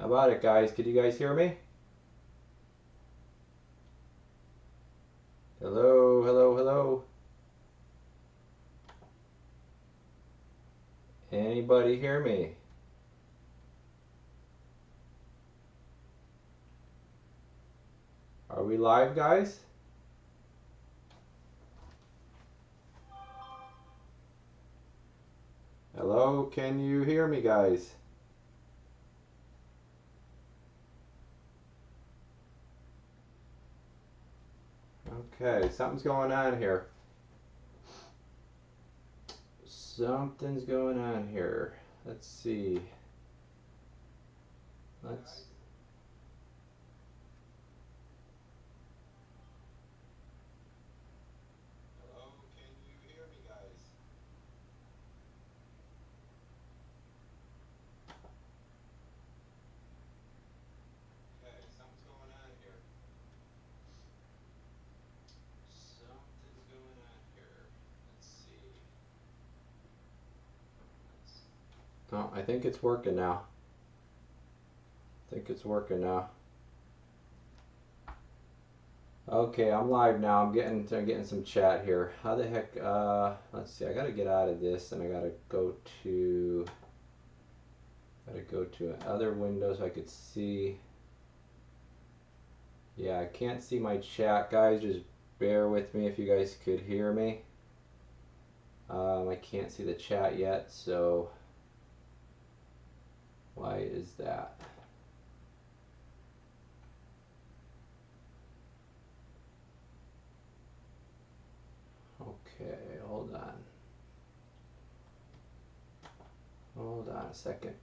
How about it, guys? Could you guys hear me? Hello, hello, hello. Anybody hear me? Are we live, guys? Hello, can you hear me, guys? Okay, something's going on here. Something's going on here. Let's see. Let's. Hello, can you hear me, guys? Okay, something's going on here. Something's going on here. Let's see. Oh, I think it's working now. I think it's working now. Okay, I'm live now. I'm getting some chat here. How the heck? Let's see. I gotta get out of this, and I gotta go to another window so I could see. Yeah, I can't see my chat, guys. Just bear with me if you guys could hear me. I can't see the chat yet, so why is that? Okay, hold on. Hold on a second.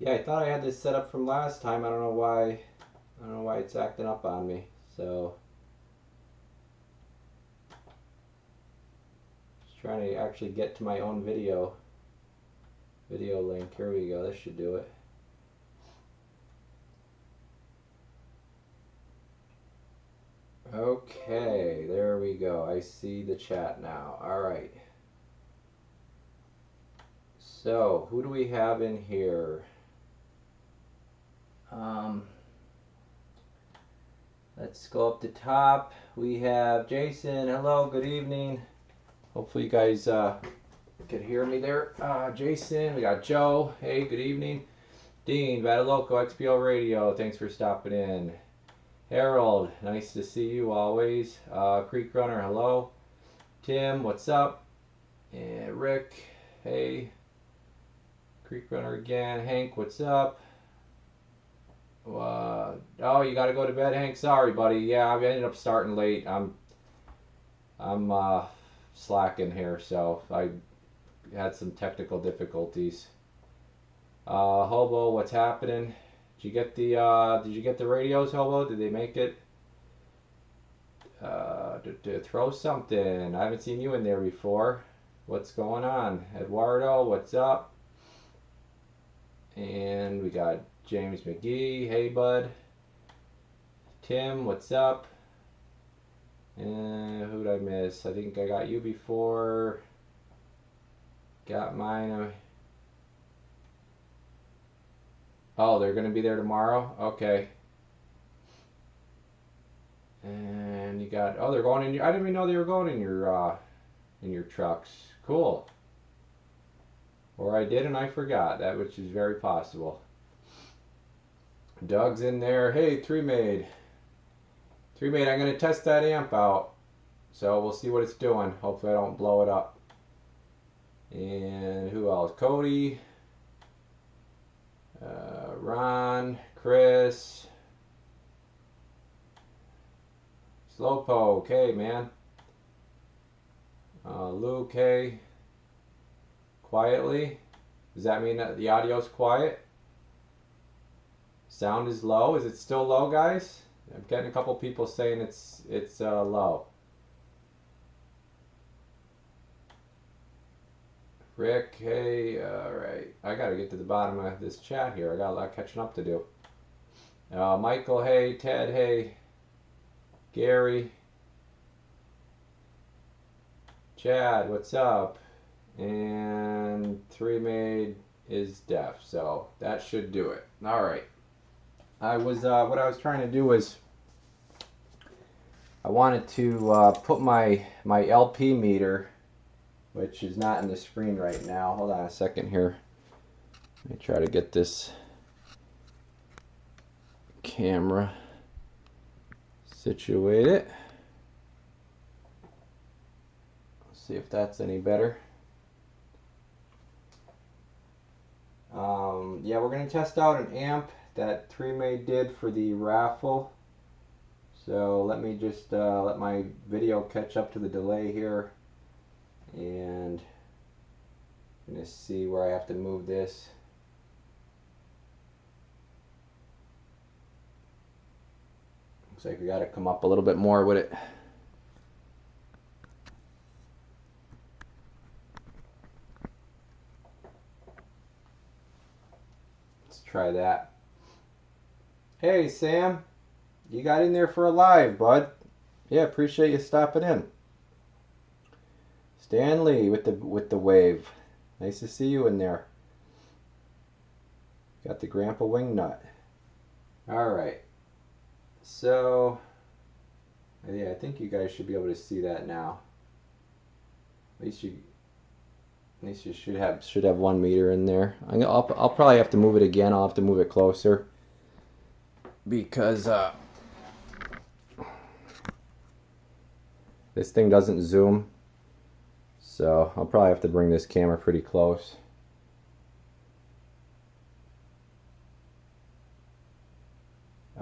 Yeah, I thought I had this set up from last time. I don't know why. I don't know why it's acting up on me. So just trying to actually get to my own video link. Here we go. This should do it. Okay, there we go. I see the chat now. All right. So, who do we have in here? Let's go up the top. We have Jason. Hello, good evening. Hopefully you guys can hear me there. Jason, we got Joe. Hey, good evening. Dean, Vataloco, XPO Radio. Thanks for stopping in. Harold, nice to see you always. Creek Runner, hello. Tim, what's up? And Rick, hey. Creek Runner again. Hank, what's up? Oh, you gotta go to bed, Hank. Sorry, buddy. Yeah, I ended up starting late. I'm slacking here, so I had some technical difficulties. Hobo, what's happening? Did you get the radios, Hobo? Did they make it? To throw something. I haven't seen you in there before. What's going on? Eduardo, what's up? And we got James McGee. Hey, bud. Tim, what's up? And who did I miss? I think I got you before. Got mine. Oh, they're going to be there tomorrow? Okay. And you got, oh, they're going in your, I didn't even know they were going in your trucks. Cool. Or I did and I forgot, that which is very possible. Doug's in there. Hey, Three Maid, I'm going to test that amp out. So we'll see what it's doing. Hopefully I don't blow it up. And who else? Cody. Ron. Chris. Slowpoke. Hey, man. Luke. Hey. Quietly. Does that mean that the audio's quiet? Sound is low. Is it still low, guys? I'm getting a couple people saying it's low. Rick, hey, alright. I gotta get to the bottom of this chat here. I got a lot of catching up to do. Michael, hey. Ted, hey. Gary. Chad, what's up? and 3-made is deaf, so that should do it. All right. What I was trying to do was I wanted to put my LP meter, which is not in the screen right now. Hold on a second here. Let me try to get this camera situated. Let's see if that's any better. Yeah, we're going to test out an amp that 3-made did for the raffle. So let me just let my video catch up to the delay here, and I'm going to see where I have to move this. Looks like we got to come up a little bit more with it. Let's try that. Hey Sam, you got in there for a live, bud. Yeah, appreciate you stopping in. Stanley with the wave. Nice to see you in there. Got the Grandpa Wingnut. All right. So, yeah, I think you guys should be able to see that now. At least you should have 1 meter in there. I'll probably have to move it again. I'll have to move it closer because this thing doesn't zoom. So I'll probably have to bring this camera pretty close.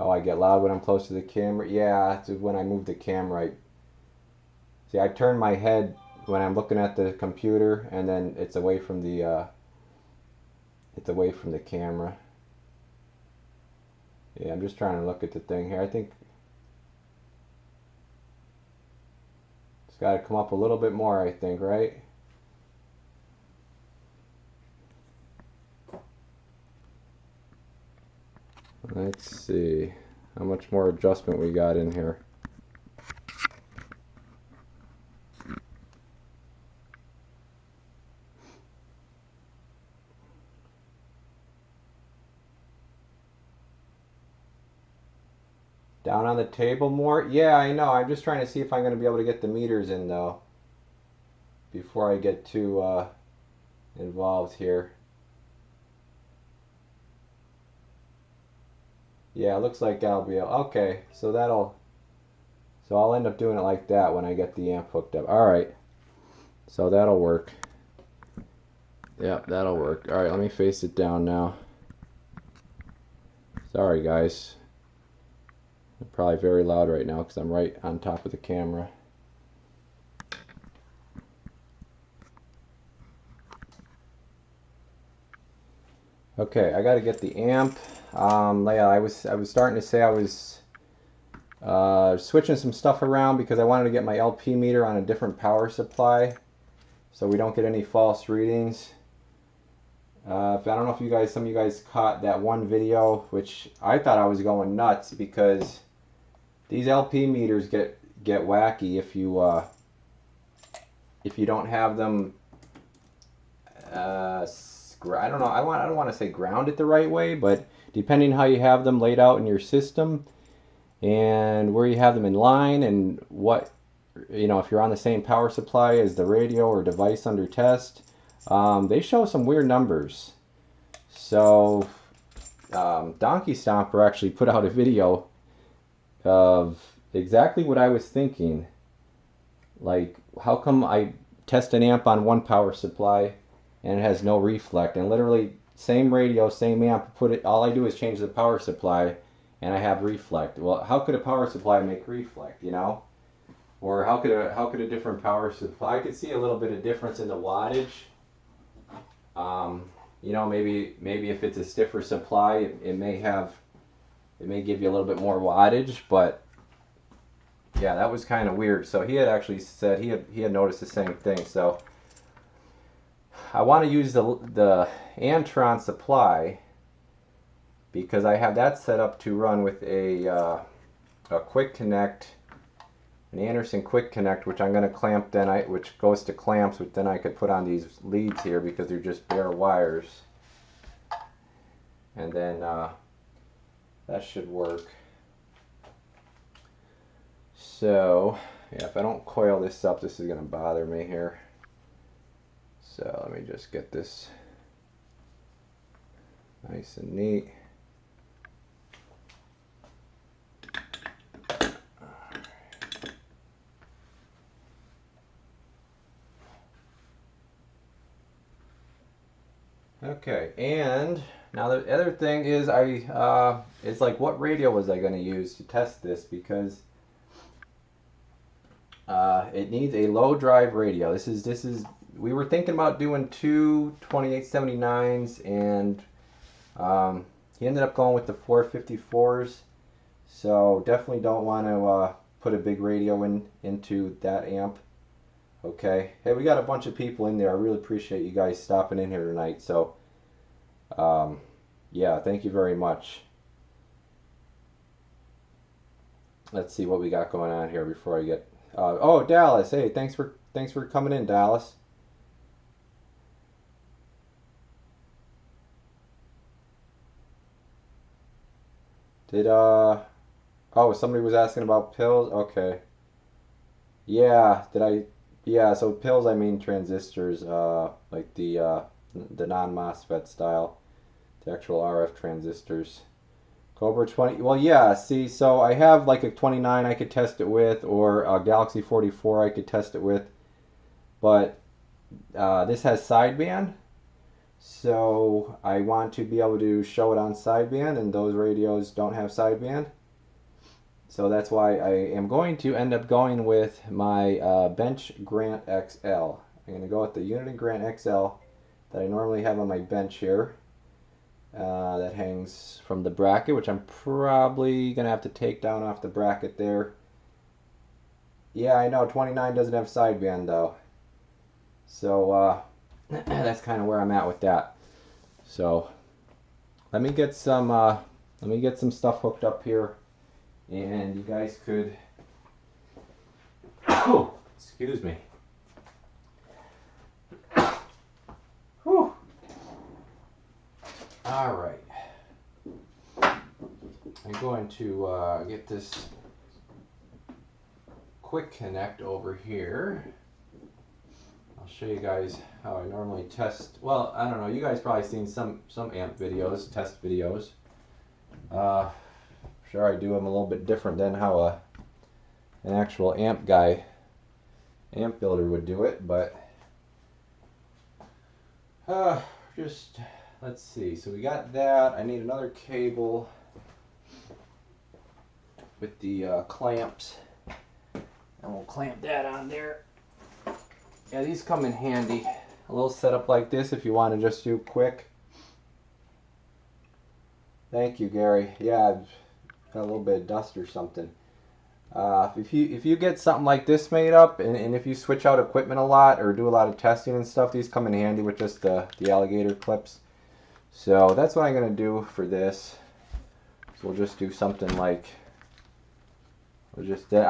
Oh, I get loud when I'm close to the camera. Yeah, it's when I move the camera. See, I turn my head when I'm looking at the computer, and then it's away from the camera. Yeah, I'm just trying to look at the thing here. I think it's got to come up a little bit more, I think, right? Let's see how much more adjustment we got in here. Down on the table more? Yeah, I know. I'm just trying to see if I'm going to be able to get the meters in, though, before I get too involved here. Yeah, it looks like I'll be able... Okay, so I'll end up doing it like that when I get the amp hooked up. Alright, so that'll work. Yep, that'll work. Alright, let me face it down now. Sorry, guys. I'm probably very loud right now because I'm right on top of the camera. Okay, I got to get the amp. Yeah, I was starting to say I was switching some stuff around because I wanted to get my LP meter on a different power supply, so we don't get any false readings. I don't know if some of you guys caught that one video, which I thought I was going nuts because these LP meters get wacky if you don't have them. I don't know. I don't want to say ground it the right way, but depending how you have them laid out in your system and where you have them in line and what, if you're on the same power supply as the radio or device under test, they show some weird numbers. So Donkey Stomper actually put out a video of exactly what I was thinking. Like, how come I test an amp on one power supply and it has no reflect, and literally same radio, same amp, all I do is change the power supply and I have reflect. Well, how could a power supply make reflect, or how could a different power supply? I could see a little bit of difference in the wattage. Maybe if it's a stiffer supply, it may give you a little bit more wattage, but yeah, that was kind of weird. So he had actually said he had noticed the same thing. So I want to use the Antron supply because I have that set up to run with a quick connect an Anderson quick connect, which I'm going to clamp then, which goes to clamps, which then I could put on these leads here because they're just bare wires. And then that should work. So yeah, if I don't coil this up, this is going to bother me here. So let me just get this nice and neat. Okay, and now the other thing is it's like, what radio was I going to use to test this, because it needs a low drive radio. This is we were thinking about doing two 2879s, and he ended up going with the 454s. So definitely don't want to put a big radio into that amp. Okay. Hey, we got a bunch of people in there. I really appreciate you guys stopping in here tonight. So, yeah, thank you very much. Let's see what we got going on here before I get. Oh, Dallas. Hey, thanks for coming in, Dallas. Oh, somebody was asking about pills. Okay. Yeah. Yeah. So pills, I mean transistors. Like the non-MOSFET style, the actual RF transistors. Cobra 20. Well, yeah. See, so I have like a 29 I could test it with, or a Galaxy 44 I could test it with, but this has sideband, so I want to be able to show it on sideband, and those radios don't have sideband. So that's why I am going to end up going with my Bench Grant XL. I'm going to go with the Unity Grant XL that I normally have on my bench here. That hangs from the bracket, which I'm probably going to have to take down off the bracket there. Yeah, I know, 29 doesn't have sideband though. So that's kind of where I'm at with that. So let me get some stuff hooked up here, and you guys could. Oh, excuse me. Whew. All right. I'm going to get this quick connect over here. I'll show you guys how I normally test. Well, I don't know. You guys probably seen some amp videos, test videos. Sure, I do them a little bit different than how an actual amp builder would do it, but just let's see. So we got that. I need another cable with the clamps, and we'll clamp that on there. Yeah, these come in handy. A little setup like this if you want to just do quick. Thank you, Gary. Yeah, I've got a little bit of dust or something. If you get something like this made up, and if you switch out equipment a lot or do a lot of testing and stuff, these come in handy with just the alligator clips. So that's what I'm going to do for this. So we'll just do something like, I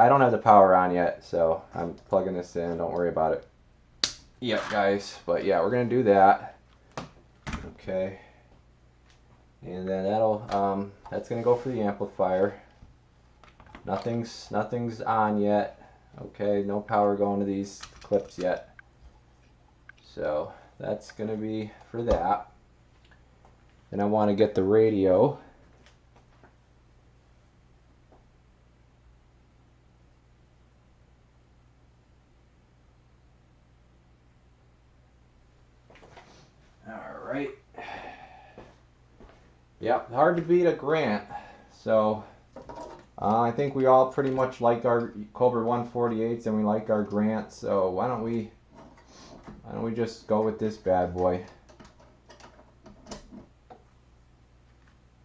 don't have the power on yet, so I'm plugging this in. Don't worry about it. Yep, guys. But yeah, we're going to do that. Okay. And then that's going to go for the amplifier. Nothing's on yet. Okay, no power going to these clips yet. So that's going to be for that. Then I want to get the radio. All right. Yep, hard to beat a Grant. So I think we all pretty much like our Cobra 148s, and we like our Grants. So why don't we just go with this bad boy?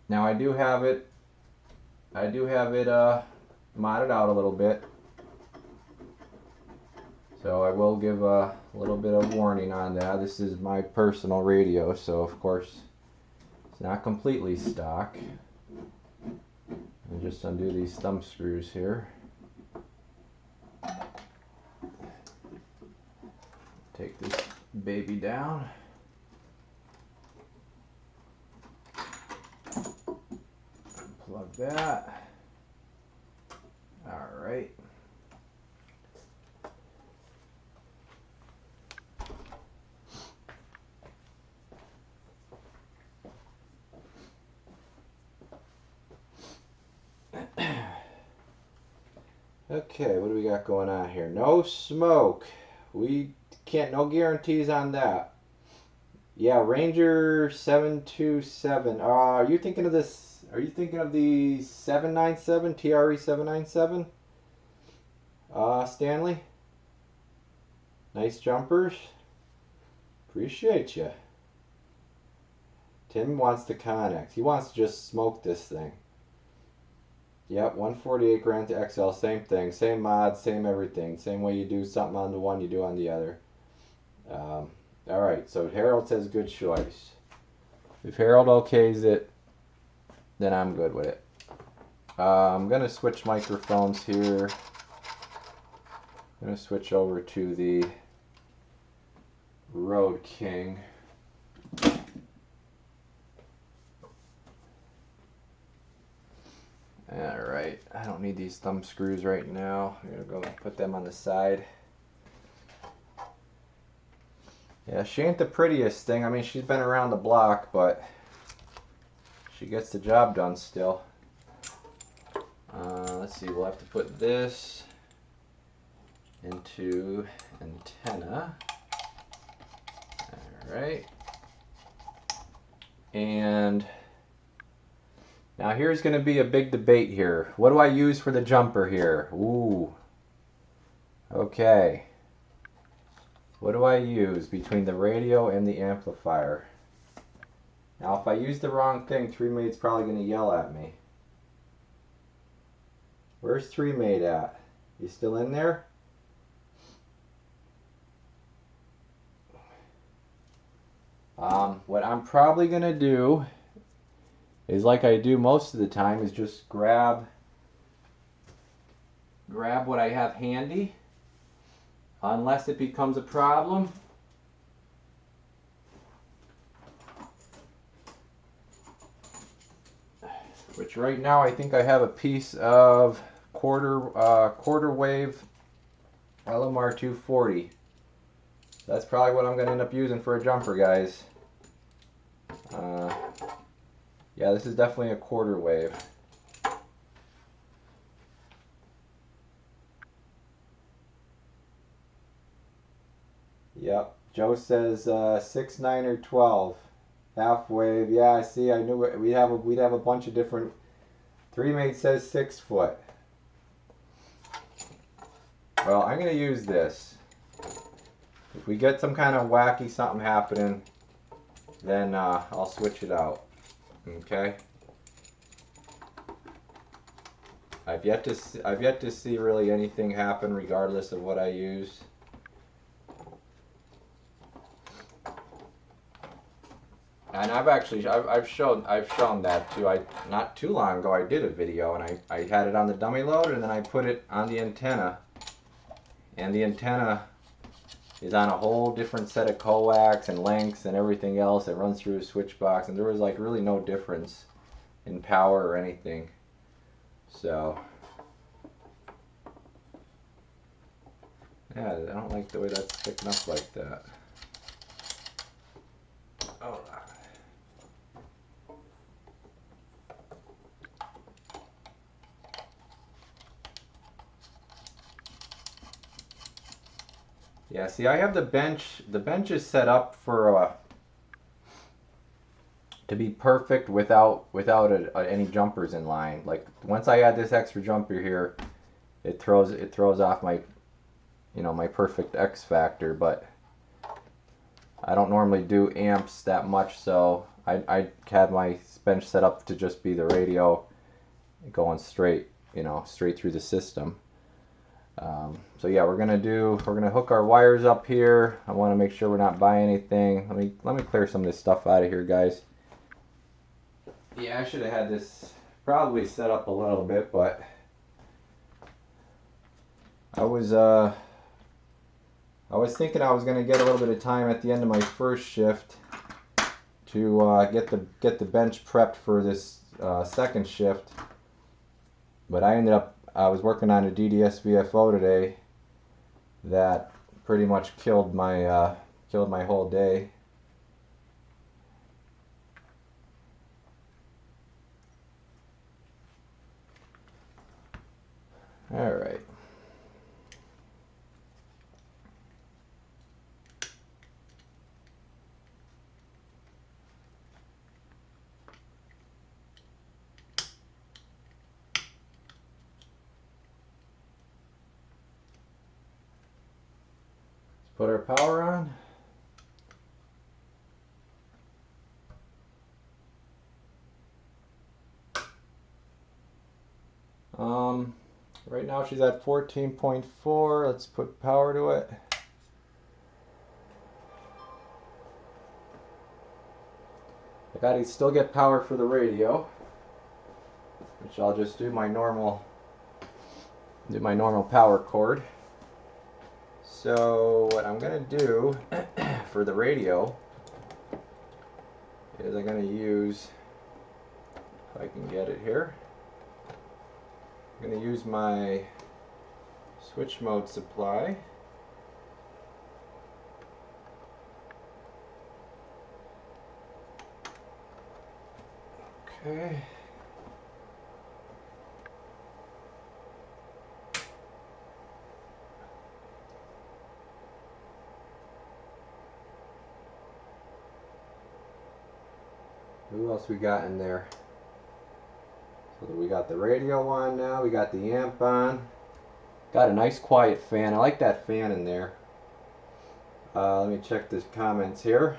Now I do have it modded out a little bit. So I will give a little bit of warning on that. This is my personal radio, so of course it's not completely stock. I'll just undo these thumb screws here. Take this baby down. Plug that. All right. Okay, what do we got going on here? No smoke. We can't, no guarantees on that. Yeah, Ranger 727. Are you thinking of this? Are you thinking of the 797, TRE 797? Stanley? Nice jumpers. Appreciate you. Tim wants the Connex. He wants to just smoke this thing. Yep, 148 Grand to XL, same thing. Same mod, same everything. Same way you do something on the one, you do on the other. Alright, so Harold says good choice. If Harold okays it, then I'm good with it. I'm going to switch microphones here. I'm going to switch over to the Road King. Alright, I don't need these thumb screws right now. I'm going to go put them on the side. Yeah, she ain't the prettiest thing. I mean, she's been around the block, but she gets the job done still. Let's see, we'll have to put this into antenna. Alright. And now here's going to be a big debate here. What do I use for the jumper here? Ooh. Okay. What do I use between the radio and the amplifier? Now if I use the wrong thing, 3Mate's probably going to yell at me. Where's 3Mate at? You still in there? What I'm probably going to do is, like I do most of the time, is just grab what I have handy, unless it becomes a problem. Which right now I think I have a piece of quarter wave LMR 240. That's probably what I'm going to end up using for a jumper, guys. Yeah, this is definitely a quarter wave. Yep. Joe says 6, 9, or 12. Half wave. Yeah, I see. I knew we'd have a bunch of different. 3Mate says 6 foot. Well, I'm going to use this. If we get some kind of wacky something happening, then I'll switch it out. Okay. I've yet to see really anything happen regardless of what I use. And I've shown that too. Not too long ago I did a video and I had it on the dummy load and then I put it on the antenna. And the antenna is on a whole different set of coax and lengths and everything else. It runs through a switch box and there was like really no difference in power or anything. So yeah, I don't like the way that's sticking up like that. Oh. Yeah, see, I have the bench. The bench is set up for to be perfect without any jumpers in line. Like once I add this extra jumper here, it throws off my, my perfect X factor. But I don't normally do amps that much, so I had my bench set up to just be the radio going straight, straight through the system. So yeah, we're gonna hook our wires up here. I want to make sure we're not buying anything. Let me clear some of this stuff out of here, guys. Yeah, I should have had this probably set up a little bit, but I was I was thinking I was going to get a little bit of time at the end of my first shift to get the bench prepped for this second shift, but I was working on a DDS-VFO today that pretty much killed my whole day. All right. Let's put our power on. Right now she's at 14.4. Let's put power to it. I gotta still get power for the radio, which I'll just do my normal power cord. So what I'm gonna do for the radio is I'm gonna use, if I can get it here, I'm going to use my switch mode supply. Okay. Who else we got in there? So we got the radio on now, we got the amp on. Got a nice quiet fan. I like that fan in there. Let me check the comments here.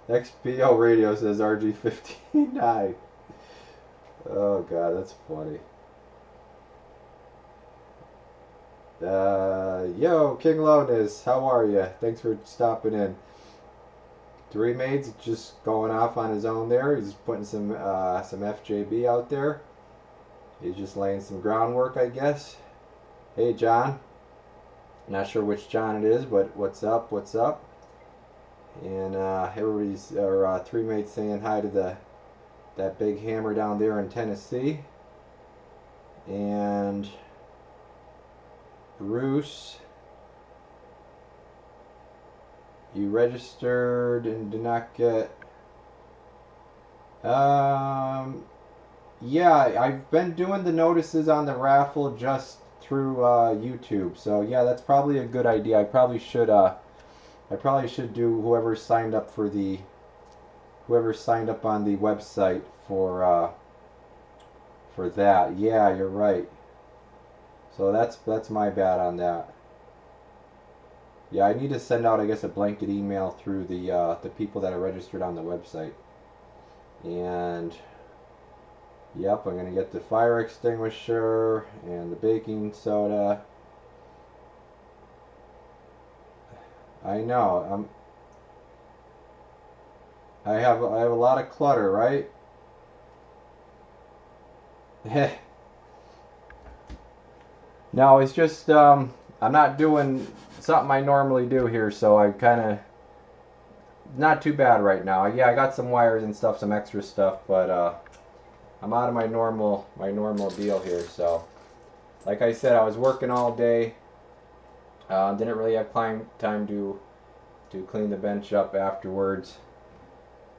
XPO radio says RG59. Oh god, that's funny. Yo, King Lowness, how are you? Thanks for stopping in. Three Maids just going off on his own there. He's putting some FJB out there. He's just laying some groundwork, I guess. Hey, John. Not sure which John it is, but what's up? What's up? And everybody's Three Maids saying hi to that big hammer down there in Tennessee. And Bruce, you registered and did not get. Yeah, I've been doing the notices on the raffle just through YouTube. So yeah, that's probably a good idea. I probably should do whoever signed up on the website for that. Yeah, you're right. So that's my bad on that. Yeah, I need to send out, I guess, a blanket email through the people that are registered on the website. And yep, I'm gonna get the fire extinguisher and the baking soda. I know. I have a lot of clutter, right? No, it's just I'm not doing something I normally do here, so I kind of not too bad right now. Yeah, I got some wires and stuff, some extra stuff, but I'm out of my normal deal here. So, like I said, I was working all day. Didn't really have time to clean the bench up afterwards.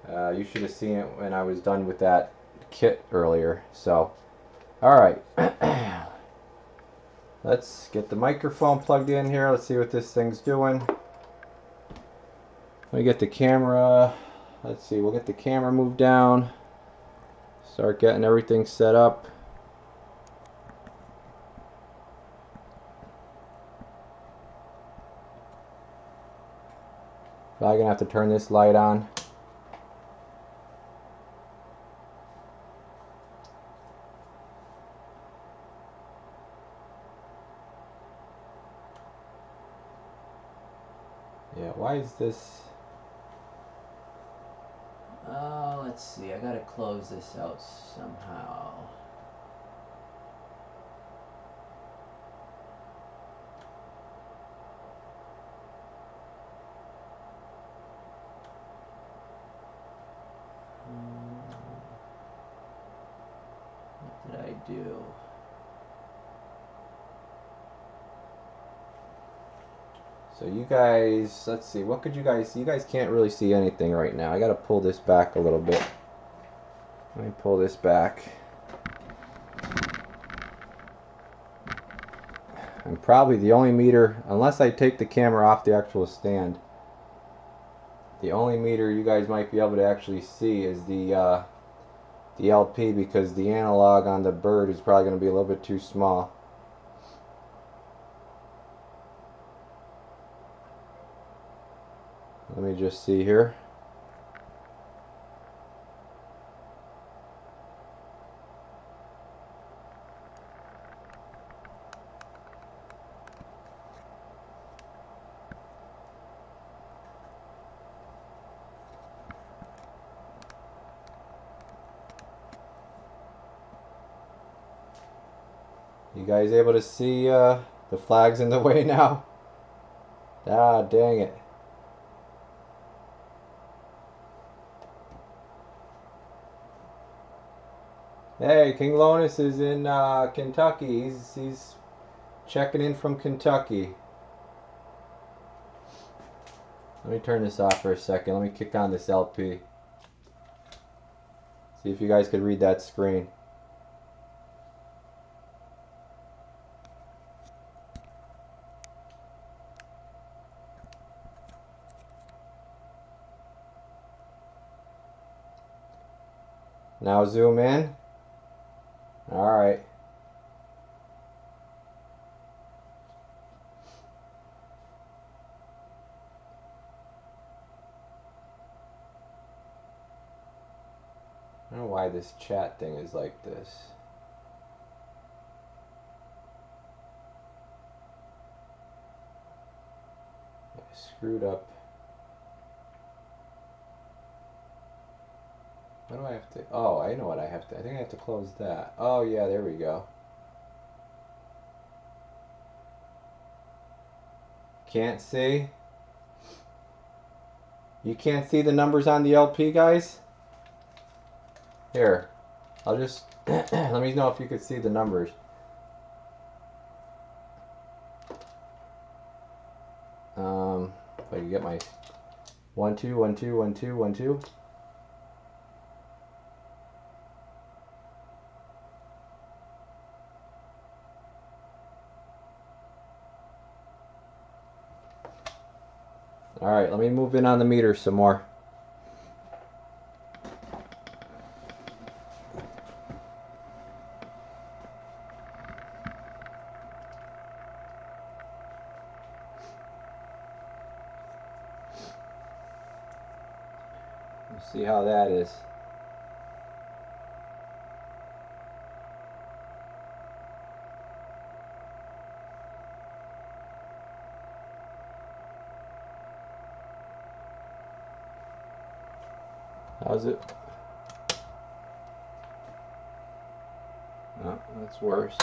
You should have seen it when I was done with that kit earlier. So, all right. Let's get the microphone plugged in here. Let's see what this thing's doing. Let me get the camera. Let's see, we'll get the camera moved down. Start getting everything set up. Probably gonna have to turn this light on. Yeah, why is this? Let's let's see, I gotta close this out somehow. What did I do? So you guys, let's see, what could you guys can't really see anything right now. I gotta pull this back a little bit. Let me pull this back. I'm probably the only meter, unless I take the camera off the actual stand, the only meter you guys might be able to actually see is the LP, because the analog on the bird is probably going to be a little bit too small. Let me just see here. You guys able to see the flag's in the way now? Ah, dang it. Hey, King Lonus is in Kentucky. He's checking in from Kentucky. Let me turn this off for a second. Let me kick on this LP. See if you guys could read that screen. Now zoom in. Alright. I don't know why this chat thing is like this. I screwed up. What do I have to? Oh, I know what I have to. I think I have to close that. Oh, yeah, there we go. Can't see? You can't see the numbers on the LP, guys? Here. I'll just... let me know if you could see the numbers. If I can get my 1 2 1 2 1 2 1 2. Alright, let me move in on the meter some more. Let's see how that is. How's it? Oh, that's worse.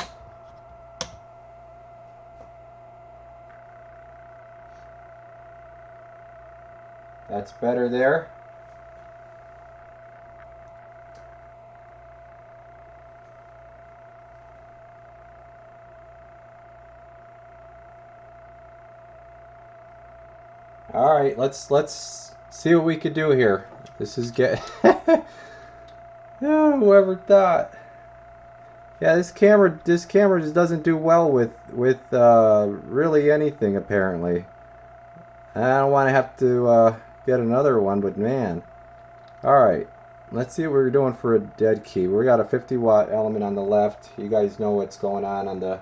That's better there. All right, let's see what we could do here. This is get. Yeah, whoever thought. Yeah, this camera just doesn't do well with really anything apparently. I don't want to have to get another one, but man. All right, let's see what we're doing for a dead key. We got a 50-watt element on the left. You guys know what's going on the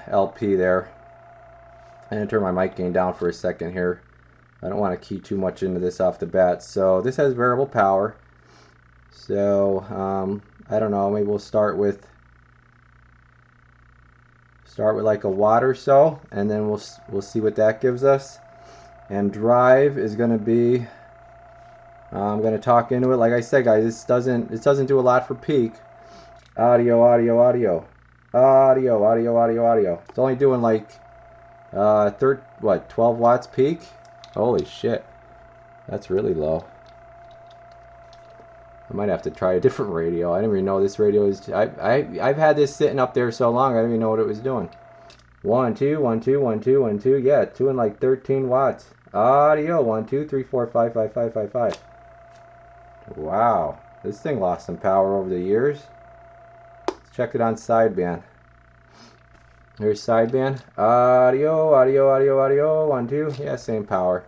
LP there. I'm going to turn my mic gain down for a second here. I don't want to key too much into this off the bat. So this has variable power. So I don't know, maybe we'll start with like a watt or so, and then we'll see what that gives us. And drive is going to be I'm gonna talk into it. Like I said, guys, this doesn't do a lot for peak. Audio, audio, audio, audio, audio, audio, audio. It's only doing like 12 watts peak. Holy shit, that's really low. I might have to try a different radio. I didn't even know this radio is. I've had this sitting up there so long I didn't even know what it was doing. 1 2 1 2 1 2 1 2. Yeah, it's doing like 13 watts. Audio 1 2 3 4 5 5 5 5 5. Wow, this thing lost some power over the years. Let's check it on sideband. Here's sideband. Audio, audio, audio, audio. 1 2. Yeah, same power.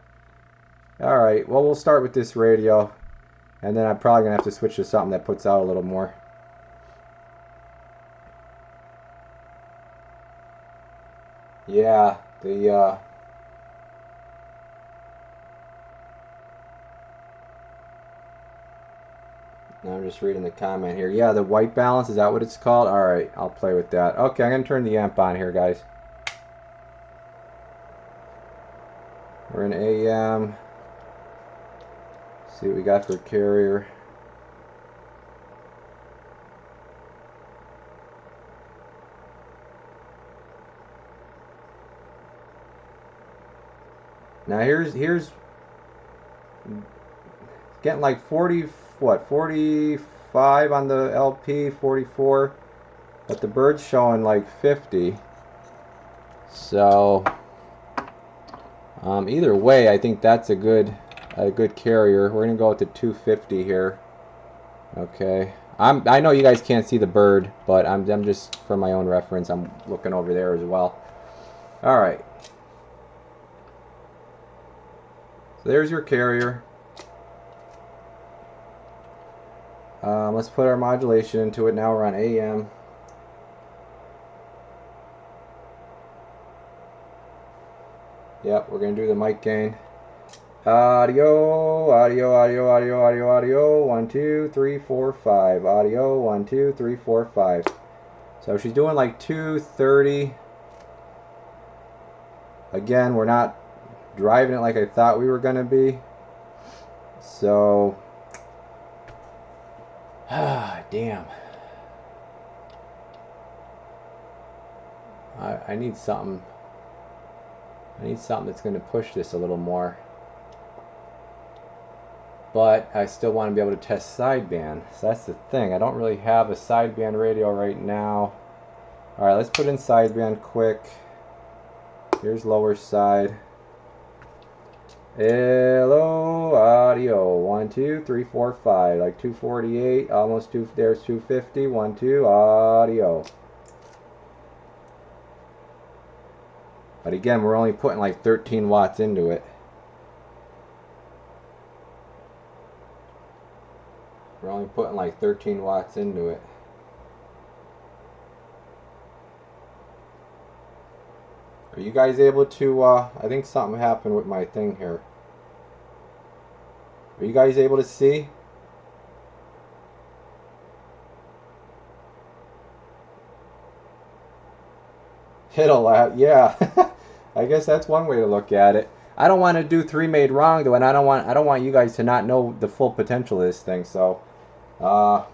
All right. Well, we'll start with this radio, and then I'm probably gonna have to switch to something that puts out a little more. Yeah, I'm just reading the comment here. Yeah, the white balance, is that what it's called? Alright, I'll play with that. Okay, I'm going to turn the amp on here, guys. We're in AM. See what we got for carrier. Now here's getting like 45 on the LP, 44, but the bird's showing like 50. So either way, I think that's a good carrier. We're gonna go with the 250 here. Okay, I know you guys can't see the bird, but I'm just for my own reference. I'm looking over there as well. All right. So there's your carrier. Let's put our modulation into it. Now we're on AM. Yep, we're going to do the mic gain. Audio, audio, audio, audio, audio, audio. 1 2 3 4 5. Audio, 1 2 3 4 5. So she's doing like 230. Again, we're not driving it like I thought we were going to be. So damn. I need something. I need something that's going to push this a little more. But I still want to be able to test sideband. So that's the thing. I don't really have a sideband radio right now. Alright, let's put in sideband quick. Here's lower side. Hello, audio. 1 2 3 4 5. Like 248. Almost 2. There's 250. 1 2. Audio. But again, we're only putting like 13 watts into it. We're only putting like 13 watts into it. Are you guys able to, I think something happened with my thing here. Are you guys able to see? It'll, yeah. I guess that's one way to look at it. I don't want to do 3 made wrong though, and I don't want you guys to not know the full potential of this thing. So, no,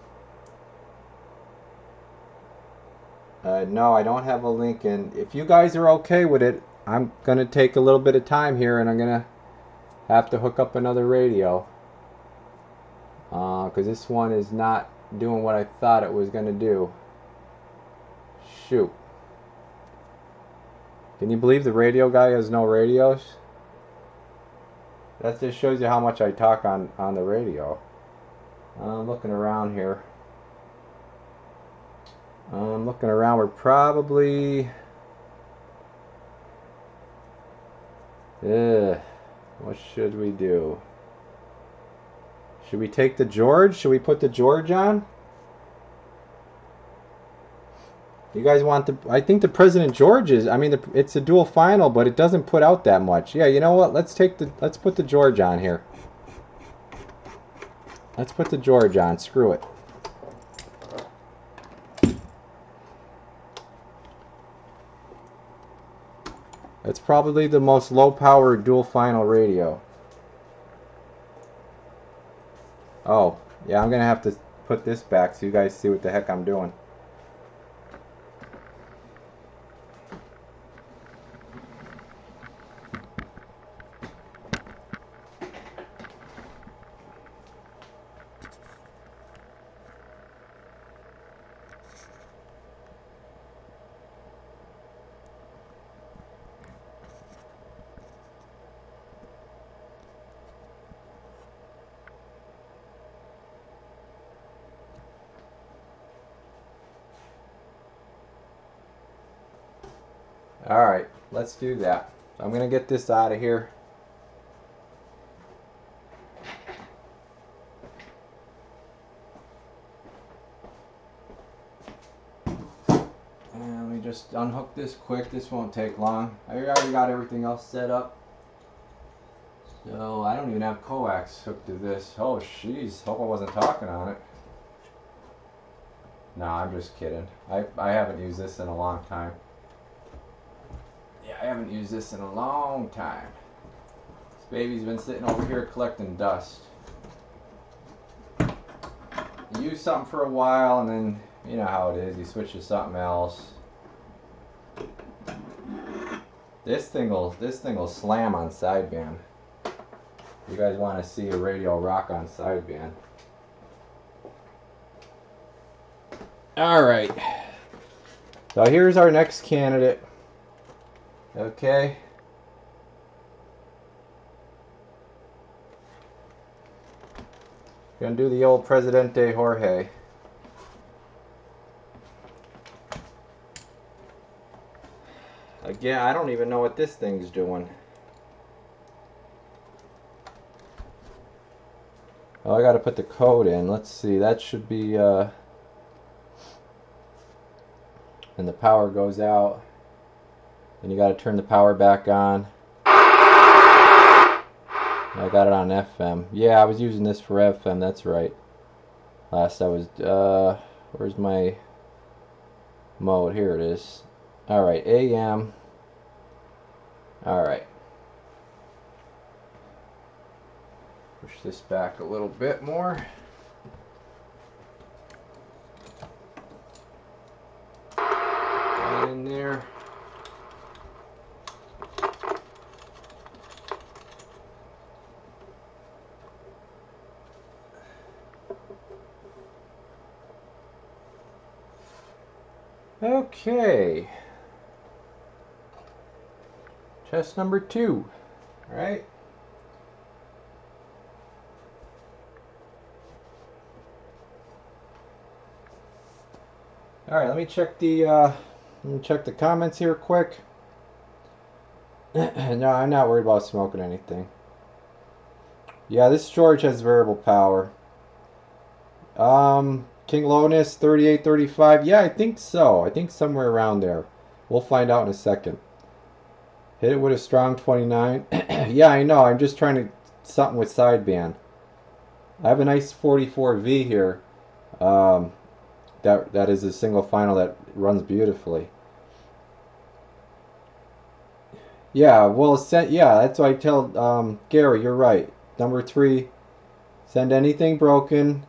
I don't have a link. And if you guys are okay with it, I'm gonna take a little bit of time here, and I'm gonna have to hook up another radio because this one is not doing what I thought it was gonna do. Shoot. Can you believe the radio guy has no radios? That just shows you how much I talk on the radio. I'm looking around here. I'm looking around. We're probably... what should we do? Should we take the George? Should we put the George on? You guys want the... I think the President George is... I mean, it's a dual final, but it doesn't put out that much. Yeah, you know what? Let's put the George on here. Let's put the George on. Screw it. It's probably the most low-power dual final radio. Oh, yeah, I'm gonna have to put this back so you guys see what the heck I'm doing. Alright, let's do that. I'm gonna get this out of here. And let me just unhook this quick. This won't take long. I already got everything else set up. So I don't even have coax hooked to this. Oh jeez, hope I wasn't talking on it. Nah, I'm just kidding. I haven't used this in a long time. Yeah, I haven't used this in a long time. This baby's been sitting over here collecting dust. You use something for a while and then you know how it is, you switch to something else. This thing will slam on sideband. You guys want to see a radio rock on sideband. Alright. So here's our next candidate. Okay. Gonna do the old Presidente Jorge. Again, I don't even know what this thing's doing. Oh, I gotta put the code in. Let's see, that should be, and the power goes out. Then you gotta turn the power back on. I got it on FM. Yeah, I was using this for FM, that's right. Last I was, where's my mode? Here it is. Alright, AM. Alright. Push this back a little bit more. Get in there. Okay. Test number 2. All right. All right. Let me check the comments here quick. No, I'm not worried about smoking anything. Yeah, this George has variable power. King Lonus 3835. Yeah, I think so. I think somewhere around there. We'll find out in a second. Hit it with a strong 29. Yeah, I know. I'm just trying to something with sideband. I have a nice 44V here. That is a single final that runs beautifully. Yeah, well, yeah, that's why I tell Gary. You're right. Number 3. Send anything broken.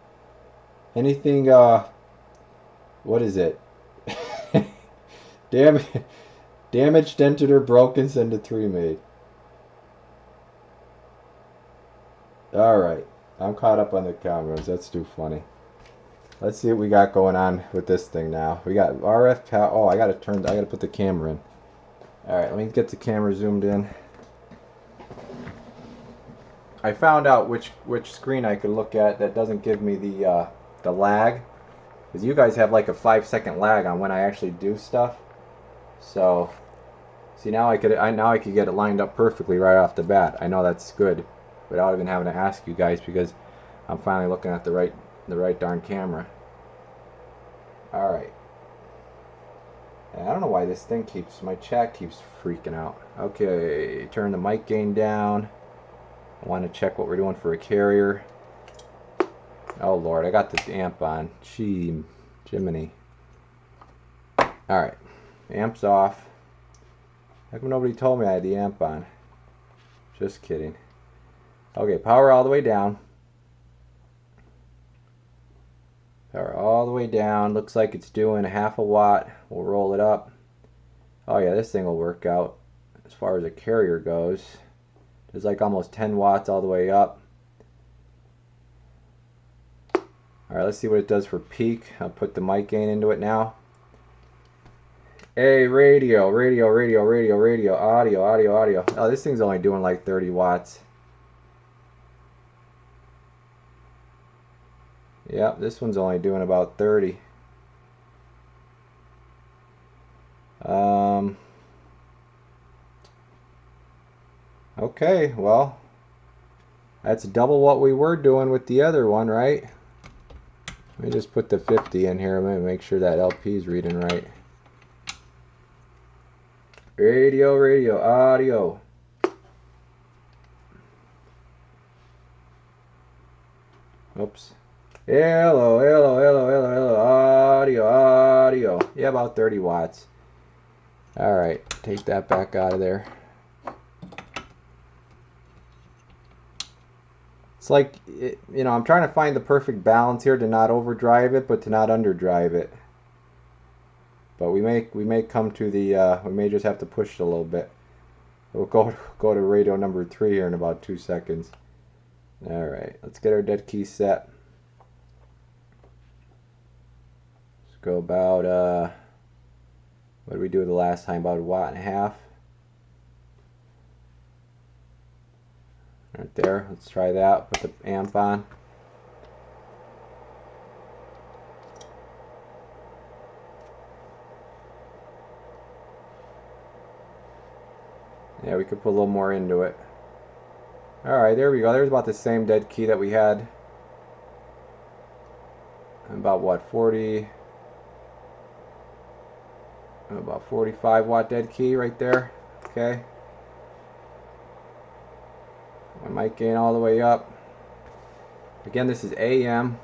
Anything. What is it? Damaged, dented, or broken, send a 3 made. Alright. I'm caught up on the cameras. That's too funny. Let's see what we got going on with this thing now. We got RF power. Oh, I gotta put the camera in. Alright, let me get the camera zoomed in. I found out which screen I could look at that doesn't give me the lag. Because you guys have like a 5-second lag on when I actually do stuff. So, see, now I could get it lined up perfectly right off the bat. I know that's good, without even having to ask you guys, because I'm finally looking at the right darn camera. All right. And I don't know why this thing my chat keeps freaking out. Okay, turn the mic gain down. I want to check what we're doing for a carrier. Oh Lord, I got this amp on. Gee, Jiminy. All right. Amp's off. How come nobody told me I had the amp on? Just kidding. Okay, power all the way down. all the way down. Looks like it's doing 1/2 a watt. We'll roll it up. Oh yeah, this thing will work out as far as a carrier goes. There's like almost 10 watts all the way up. Alright, let's see what it does for peak. I'll put the mic gain into it now. Hey, radio, radio, radio, radio, radio, audio, audio, audio. Oh, this thing's only doing like 30 watts. Yep, this one's only doing about 30. Okay, well, that's double what we were doing with the other one, right? Let me just put the 50 in here. I'm going to make sure that LP is reading right. Radio, radio, audio. Oops. Hello, hello, hello, hello, hello, audio, audio. Yeah, about 30 watts. Alright, take that back out of there. It's like, you know, I'm trying to find the perfect balance here to not overdrive it, but to not underdrive it. But we may come to the, we may just have to push it a little bit. We'll go to radio number 3 here in about 2 seconds. Alright, let's get our dead key set. Let's go about, what did we do the last time? About 1.5 watts. Right there, let's try that. Put the amp on. Yeah, we could put a little more into it. Alright, there we go. There's about the same dead key that we had. About what, 40? About 45 watt dead key right there. Okay. My mic gain all the way up. Again, this is AM.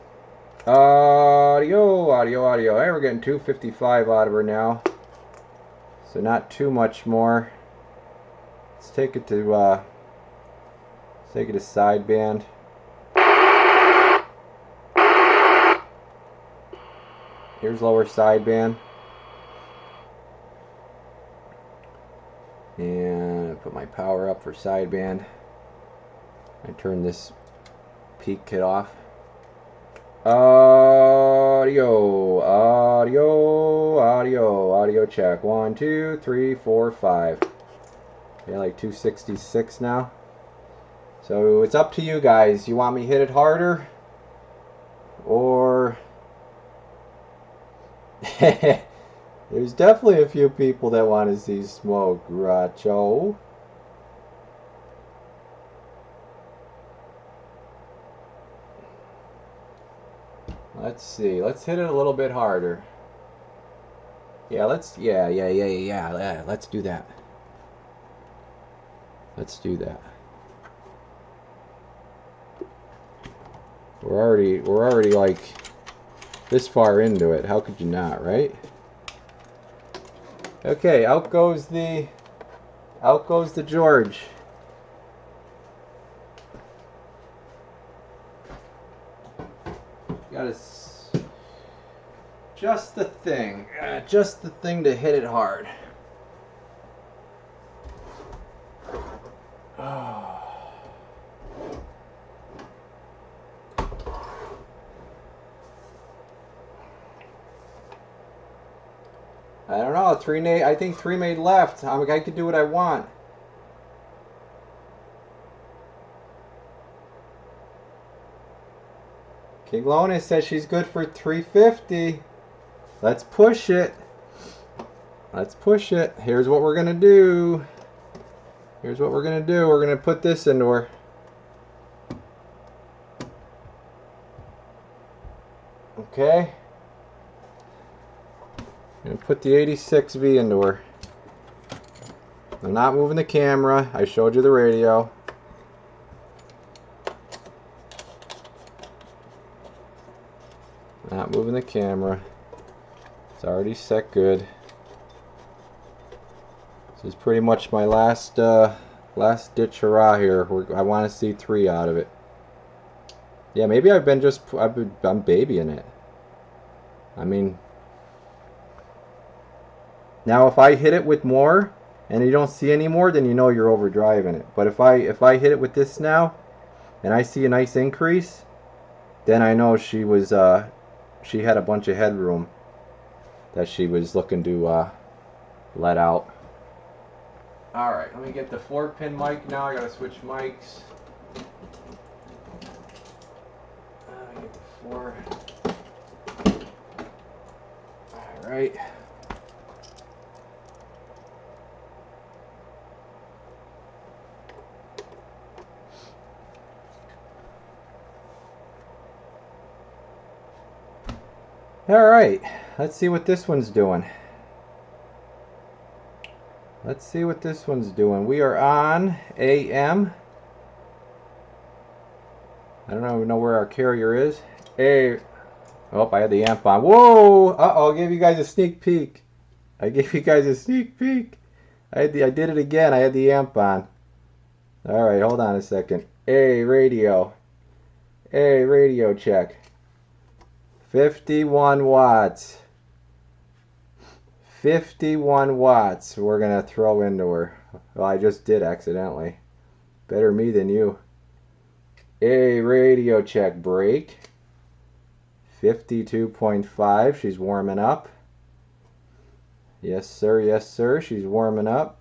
Audio, audio, audio. Hey, we're getting 255 out of her now. So not too much more. Let's take it to sideband. Here's lower sideband. And put my power up for sideband. I turn this peak kit off. Audio, audio, audio, audio check. 1, 2, 3, 4, 5. Okay, like 266 now. So it's up to you guys. You want me to hit it harder? Or... There's definitely a few people that want to see smoke, Groucho. Let's see. Let's hit it a little bit harder. Yeah, let's... Yeah. Let's do that. Let's do that. We're already like this far into it. How could you not, right? Okay, out goes the George. Got just the thing to hit it hard. I don't know. I think 3 made left. I could do what I want. King Lona says she's good for 350. Let's push it. Let's push it. Here's what we're gonna do. Here's what we're gonna do. We're gonna put this into her. Okay. I'm gonna put the 86V into her. I'm not moving the camera. I showed you the radio. Not moving the camera. It's already set good. This is pretty much my last ditch hurrah here. I want to see 3 out of it. Yeah, maybe I'm babying it. I mean, now if I hit it with more and you don't see any more, then you know you're overdriving it. But if I hit it with this now and I see a nice increase, then I know she had a bunch of headroom that she was looking to let out. All right, let me get the 4-pin mic now. I gotta switch mics. Get the 4. All right. All right, let's see what this one's doing. Let's see what this one's doing. We are on AM. I don't even know where our carrier is. Hey, oh, I had the amp on. Whoa! Uh-oh, I gave you guys a sneak peek. I gave you guys a sneak peek. I did it again. I had the amp on. All right, hold on a second. Hey, radio. Hey, radio check. 51 watts. 51 watts we're going to throw into her. Well, I just did accidentally. Better me than you. A radio check break. 52.5. She's warming up. Yes, sir. Yes, sir. She's warming up.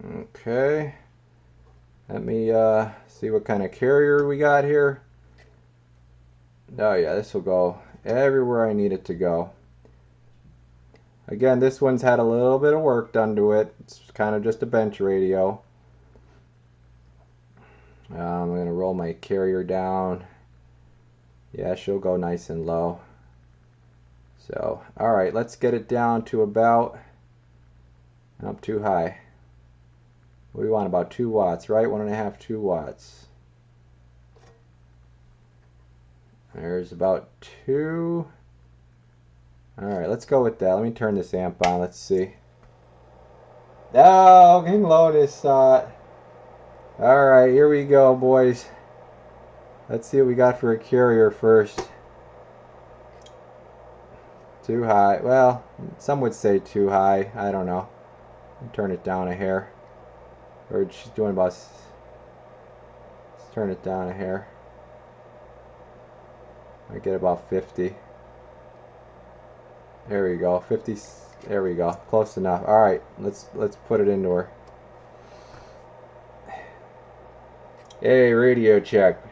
Okay. Let me see what kind of carrier we got here. Oh, yeah. This will go everywhere I need it to go. Again, this one's had a little bit of work done to it. It's kind of just a bench radio. I'm going to roll my carrier down. Yeah, she'll go nice and low. So, alright, let's get it down to about, up too high. What do we want? About 2 watts, right? 1.5, 2 watts. There's about 2. Alright, let's go with that. Let me turn this amp on. Let's see. Oh, King Lotus saw it. Alright, here we go, boys. Let's see what we got for a carrier first. Too high. Well, some would say too high. I don't know. Turn it down a hair. Or she's doing about... Let's turn it down a hair. I get about 50. There we go. 50. There we go. Close enough. All right. Let's put it into her. Hey, radio check.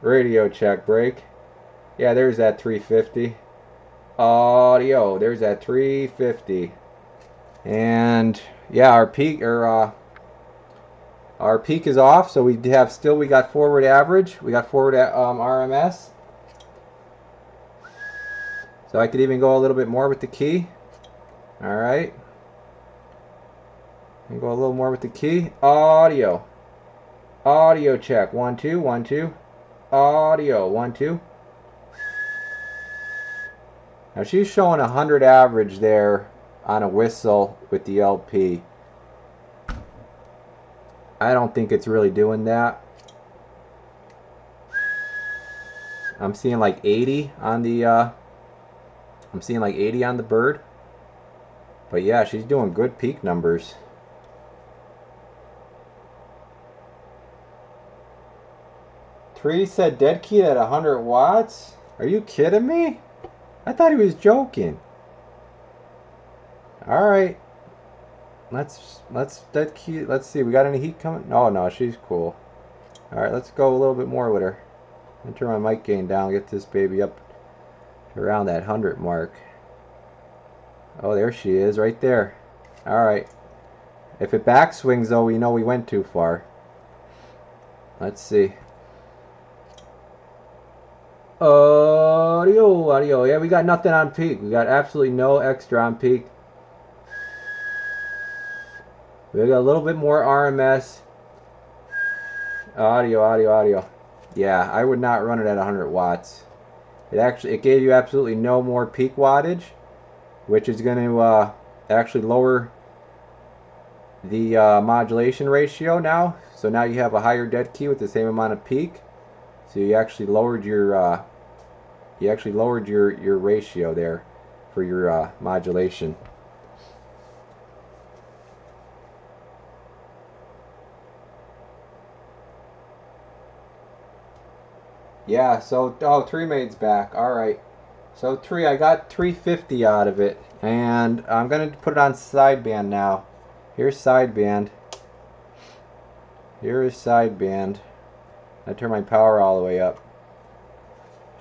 Radio check break. Yeah, there's that 350. Audio. There's that 350. And yeah, our peak is off, so we got forward average. We got forward RMS. So I could even go a little bit more with the key. All right. And go a little more with the key. Audio. Audio check. 1 2 1 2. Audio. 1 2. Now she's showing 100 average there on a whistle with the LP. I don't think it's really doing that. I'm seeing like 80 on the bird. But yeah, she's doing good peak numbers. Tree said dead key at 100 watts? Are you kidding me? I thought he was joking. Alright. Let's dead key. Let's see. We got any heat coming? Oh no, she's cool. Alright, let's go a little bit more with her. I'm gonna turn my mic gain down, get this baby up around that 100 mark. Oh, there she is, right there. Alright. If it backswings though, we know we went too far. Let's see. Audio. Yeah, we got nothing on peak. We got absolutely no extra on peak. We got a little bit more RMS. Audio. Yeah, I would not run it at 100 watts. It gave you absolutely no more peak wattage, which is going to actually lower the modulation ratio now. So now you have a higher dead key with the same amount of peak. So you actually lowered your you actually lowered your ratio there for your modulation. Yeah, so Tree Made's back. All right. So Tree, I got 350 out of it, and I'm gonna put it on sideband now. Here's sideband. Here is sideband. I turn my power all the way up.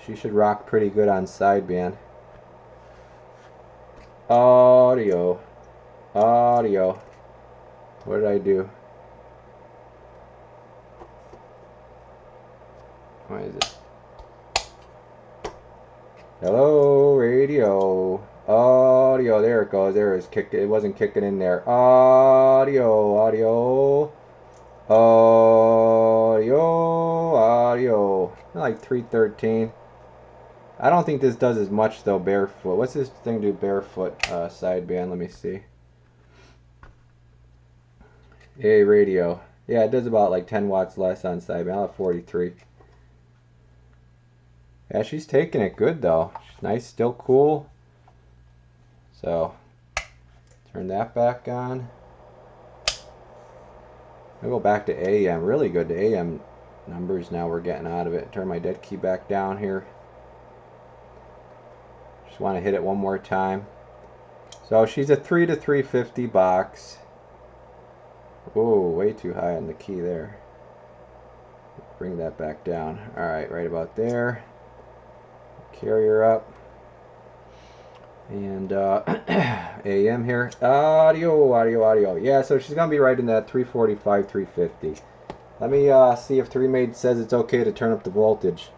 She should rock pretty good on sideband. Audio. Audio. What did I do? What is it? Hello, radio. Audio. There it goes. There it's kicked. It wasn't kicking in there. Audio. Audio. Audio. Audio. Like 313. I don't think this does as much though barefoot. What's this thing do barefoot sideband? Let me see. A radio. Yeah, it does about like 10 watts less on sideband. I'll have 43. Yeah, she's taking it good though. She's nice, still cool. So, turn that back on. I'll go back to AM. Really good to AM numbers now we're getting out of it. Turn my dead key back down here. Just want to hit it one more time. So she's a 3 to 350 box. Oh, way too high on the key there. Bring that back down. Alright, right about there. Carry her up. And AM here. Audio, audio, audio. Yeah, so she's going to be right in that 345, 350. Let me see if 3Made says it's okay to turn up the voltage.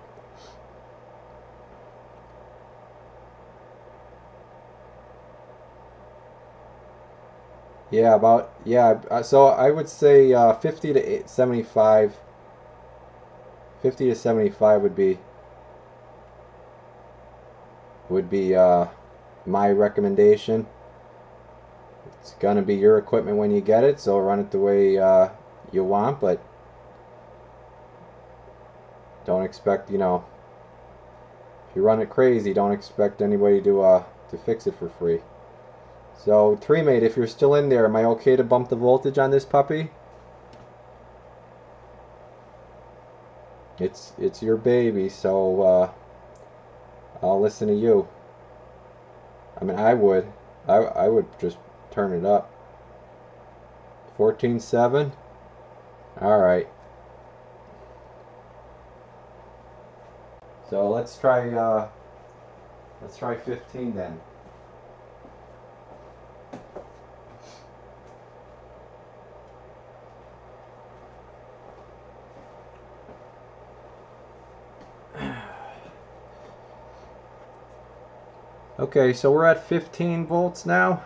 Yeah, about, yeah, so I would say 50 to 75. 50 to 75 would be my recommendation. It's gonna be your equipment when you get it, so run it the way you want, but don't expect, you know, if you run it crazy, don't expect anybody to fix it for free. So 3Made, if you're still in there, am I okay to bump the voltage on this puppy? It's your baby, so I'll listen to you. I mean, I would just turn it up. 14.7. All right. So let's try 15 then. Okay, so we're at 15 volts now,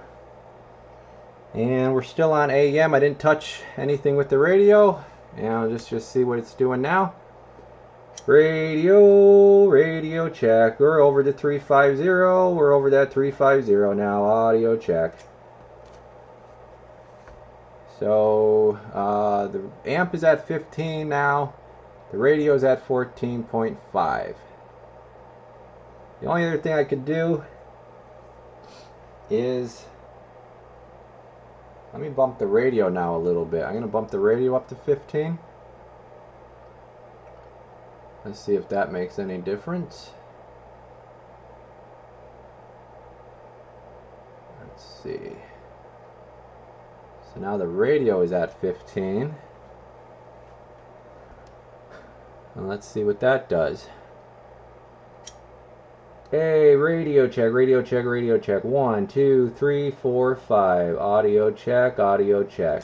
and we're still on AM. I didn't touch anything with the radio, and I'll just see what it's doing now. Radio check. We're over to 350. We're over that 350 now. Audio check. So the amp is at 15 now. The radio is at 14.5. The only other thing I could do is, let me bump the radio now a little bit. I'm going to bump the radio up to 15. Let's see if that makes any difference. Let's see. So now the radio is at 15. And let's see what that does. Hey, radio check, radio check, radio check. 1, 2, 3, 4, 5. Audio check, audio check.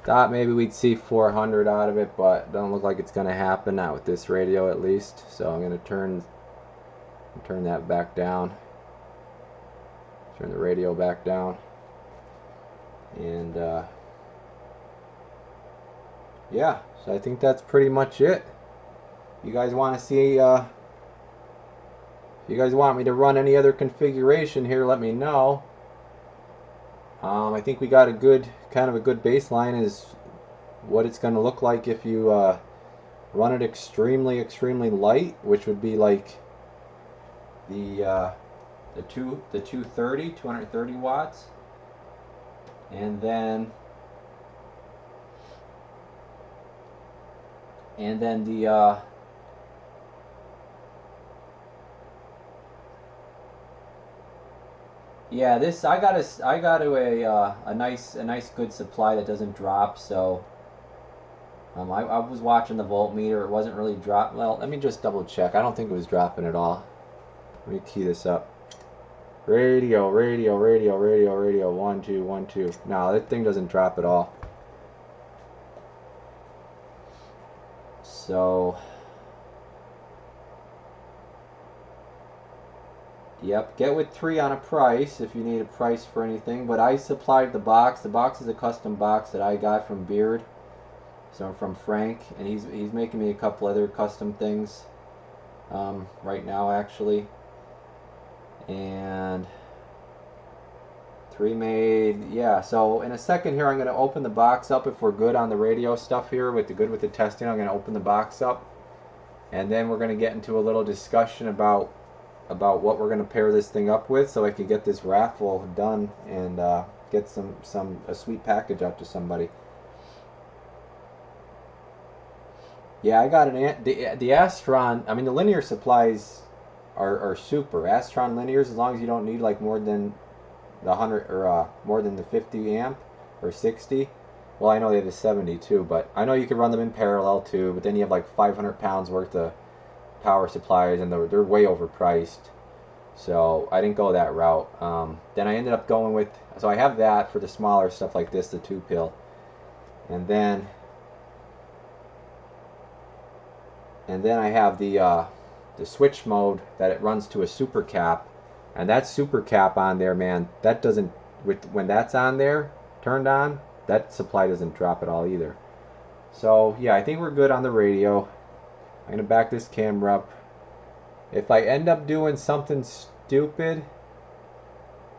Thought maybe we'd see 400 out of it, but don't look like it's going to happen, not with this radio at least. So I'm going to turn that back down. Turn the radio back down. And yeah, so I think that's pretty much it. You guys want to see if you guys want me to run any other configuration here, let me know. I think we got a good, kind of a good baseline is what it's going to look like if you run it extremely, extremely light, which would be like the 230 watts, and then the yeah, this I got a nice good supply that doesn't drop. So I was watching the voltmeter. It wasn't really drop. Well, let me just double check. I don't think it was dropping at all. Let me key this up. Radio, radio, radio, radio, radio. 1, 2, 1, 2. No, that thing doesn't drop at all. So, yep, get with 3 on a price if you need a price for anything. But I supplied the box. The box is a custom box that I got from Beard. So from Frank, and he's making me a couple other custom things right now actually. And 3 made, yeah. So in a second here, I'm going to open the box up if we're good on the radio stuff here with the testing. I'm going to open the box up, and then we're going to get into a little discussion about what we're going to pair this thing up with, so I can get this raffle done and get a sweet package out to somebody. Yeah, I got the Astron. I mean, the linear supplies are super. Astron linears, as long as you don't need like more than the 100 or more than the 50 amp or 60. Well, I know they have the 70 too, but I know you can run them in parallel too. But then you have like 500 pounds worth of power supplies, and they're way overpriced. So I didn't go that route. Then I ended up going with, so I have that for the smaller stuff like this, the 2-pill, and then I have the switch mode that it runs to a super cap, and that super cap on there, man, that doesn't, when that's on there turned on, that supply doesn't drop at all either. So yeah, I think we're good on the radio. I'm gonna back this camera up. If I end up doing something stupid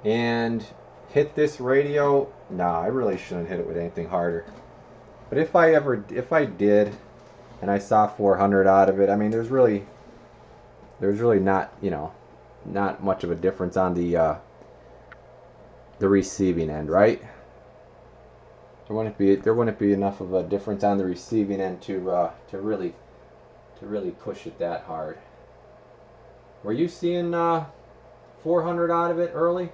and hit this radio, nah, I really shouldn't hit it with anything harder. But if I did, and I saw 400 out of it, I mean, there's really not, not much of a difference on the receiving end, right? There wouldn't be enough of a difference on the receiving end to really push it that hard. Were you seeing 400 out of it early?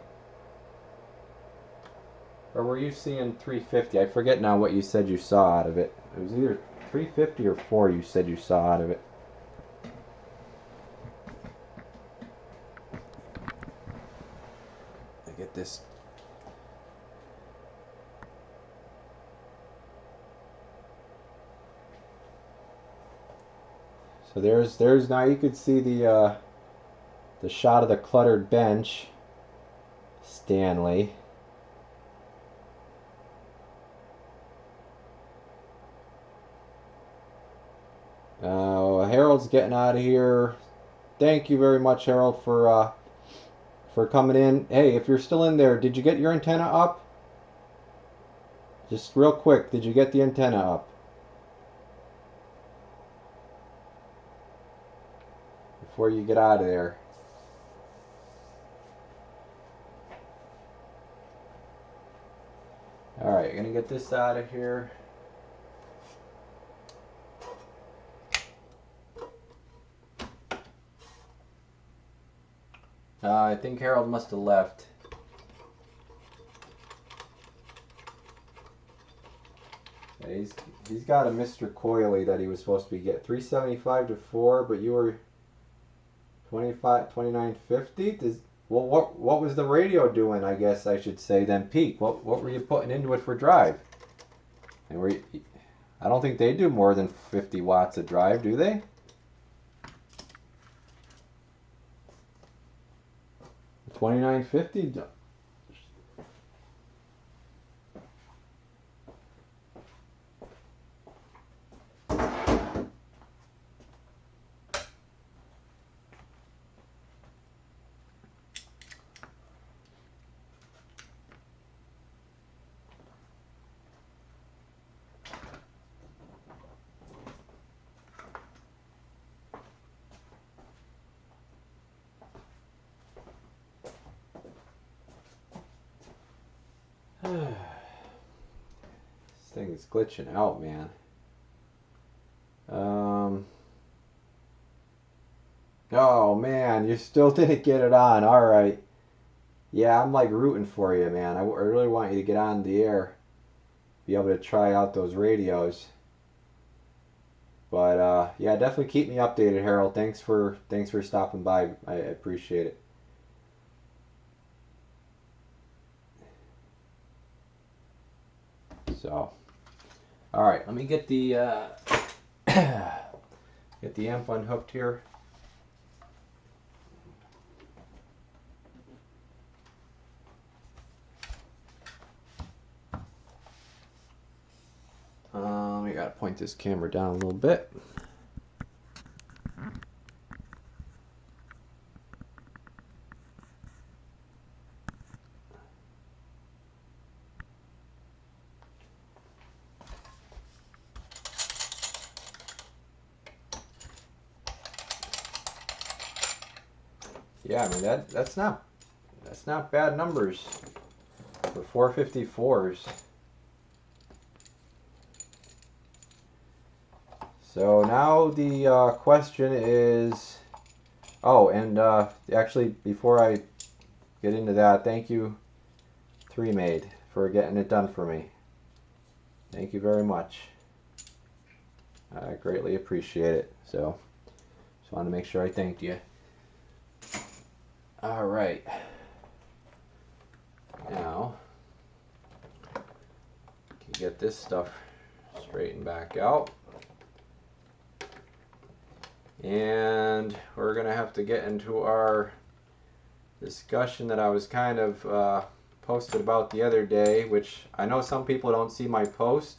Or were you seeing 350? I forget now what you said you saw out of it. It was either 350 or 4 you said you saw out of it. I get this. So there's now you could see the shot of the cluttered bench. Stanley. Harold's getting out of here. Thank you very much, Harold, for coming in. Hey, if you're still in there, did you get your antenna up? Just real quick, did you get the antenna up? Before you get out of there. Alright, gonna get this out of here. I think Harold must have left. Yeah, he's got a Mr. Coily that he was supposed to be getting 375 to 4, but you were 2950. Well, what was the radio doing? I guess I should say then, peak. What were you putting into it for drive? And I don't think they do more than 50 watts of drive, do they? 2950. thing's glitching out, man. Oh man, you still didn't get it on. All right. Yeah, I'm like rooting for you, man. I really want you to get on the air, be able to try out those radios. But yeah, definitely keep me updated, Harold. Thanks for stopping by. I appreciate it. So, all right, let me get the get the amp unhooked here. We gotta point this camera down a little bit. Yeah, I mean that's not bad numbers for 454s. So now the question is, oh, and actually before I get into that, thank you, 3Made, for getting it done for me. Thank you very much. I greatly appreciate it. So just wanted to make sure I thanked you. All right. Now, get this stuff straightened back out. And we're going to have to get into our discussion that I was kind of posted about the other day, which I know some people don't see my post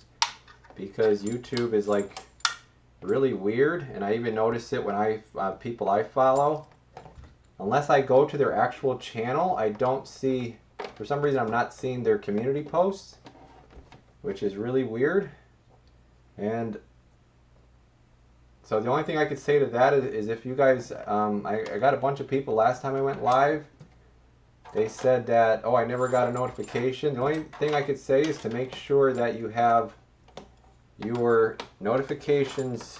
because YouTube is like really weird, and I even notice it when people I follow. Unless I go to their actual channel, I don't see, for some reason I'm not seeing their community posts, which is really weird. And so the only thing I could say to that is if you guys, I got a bunch of people last time I went live, they said that, oh, I never got a notification. The only thing I could say is to make sure that you have your notifications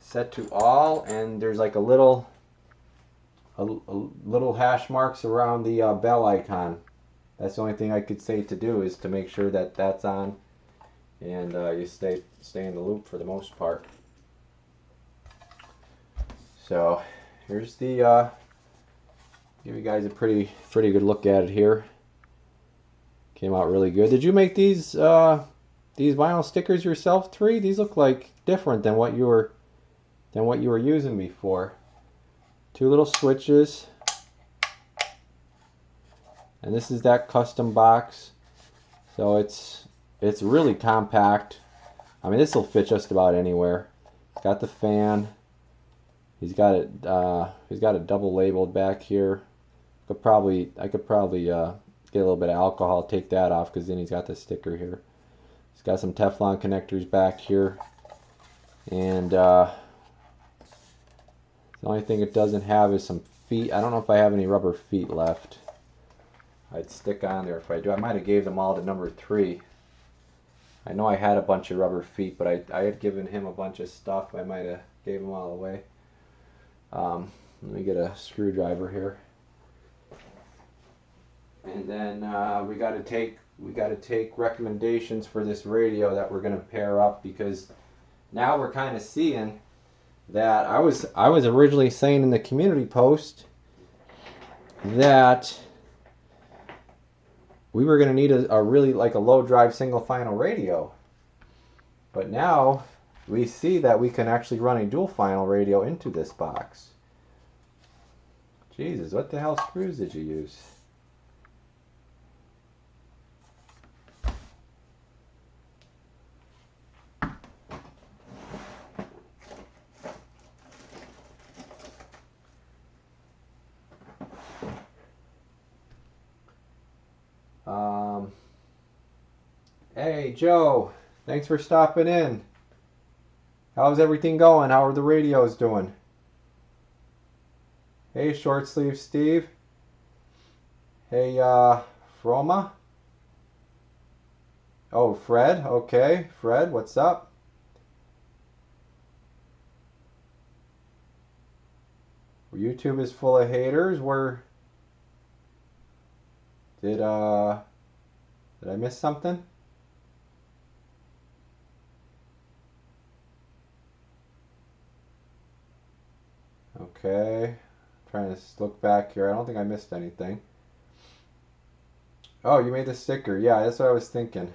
set to all, and there's like a little hash marks around the bell icon. That's the only thing I could say to do, is to make sure that that's on, and you stay in the loop for the most part. So here's the give you guys a pretty good look at it here. Came out really good. Did you make these vinyl stickers yourself, 3? These look like different than what you were using before. 2 little switches, and this is that custom box. So it's really compact. I mean, this will fit just about anywhere. It's got the fan. He's got it double labeled back here. I could probably get a little bit of alcohol, take that off, because then he's got the sticker here. He's got some Teflon connectors back here, and the only thing it doesn't have is some feet. I don't know if I have any rubber feet left. I'd stick on there if I do. I might have gave them all to number 3. I know I had a bunch of rubber feet, but I had given him a bunch of stuff. I might have gave them all away. Let me get a screwdriver here. And then we got to take recommendations for this radio that we're going to pair up, because now we're kind of seeing that I was originally saying in the community post that we were going to need a really like a low drive single final radio, but now we see that we can actually run a dual final radio into this box. Jesus, what the hell screws did you use? Hey Joe, thanks for stopping in. How's everything going? How are the radios doing? Hey Short Sleeve Steve. Hey Froma. Oh, Fred. Okay, Fred, what's up? YouTube is full of haters. Where did did I miss something? Okay, trying to look back here. I don't think I missed anything. Oh, you made the sticker. Yeah, that's what I was thinking.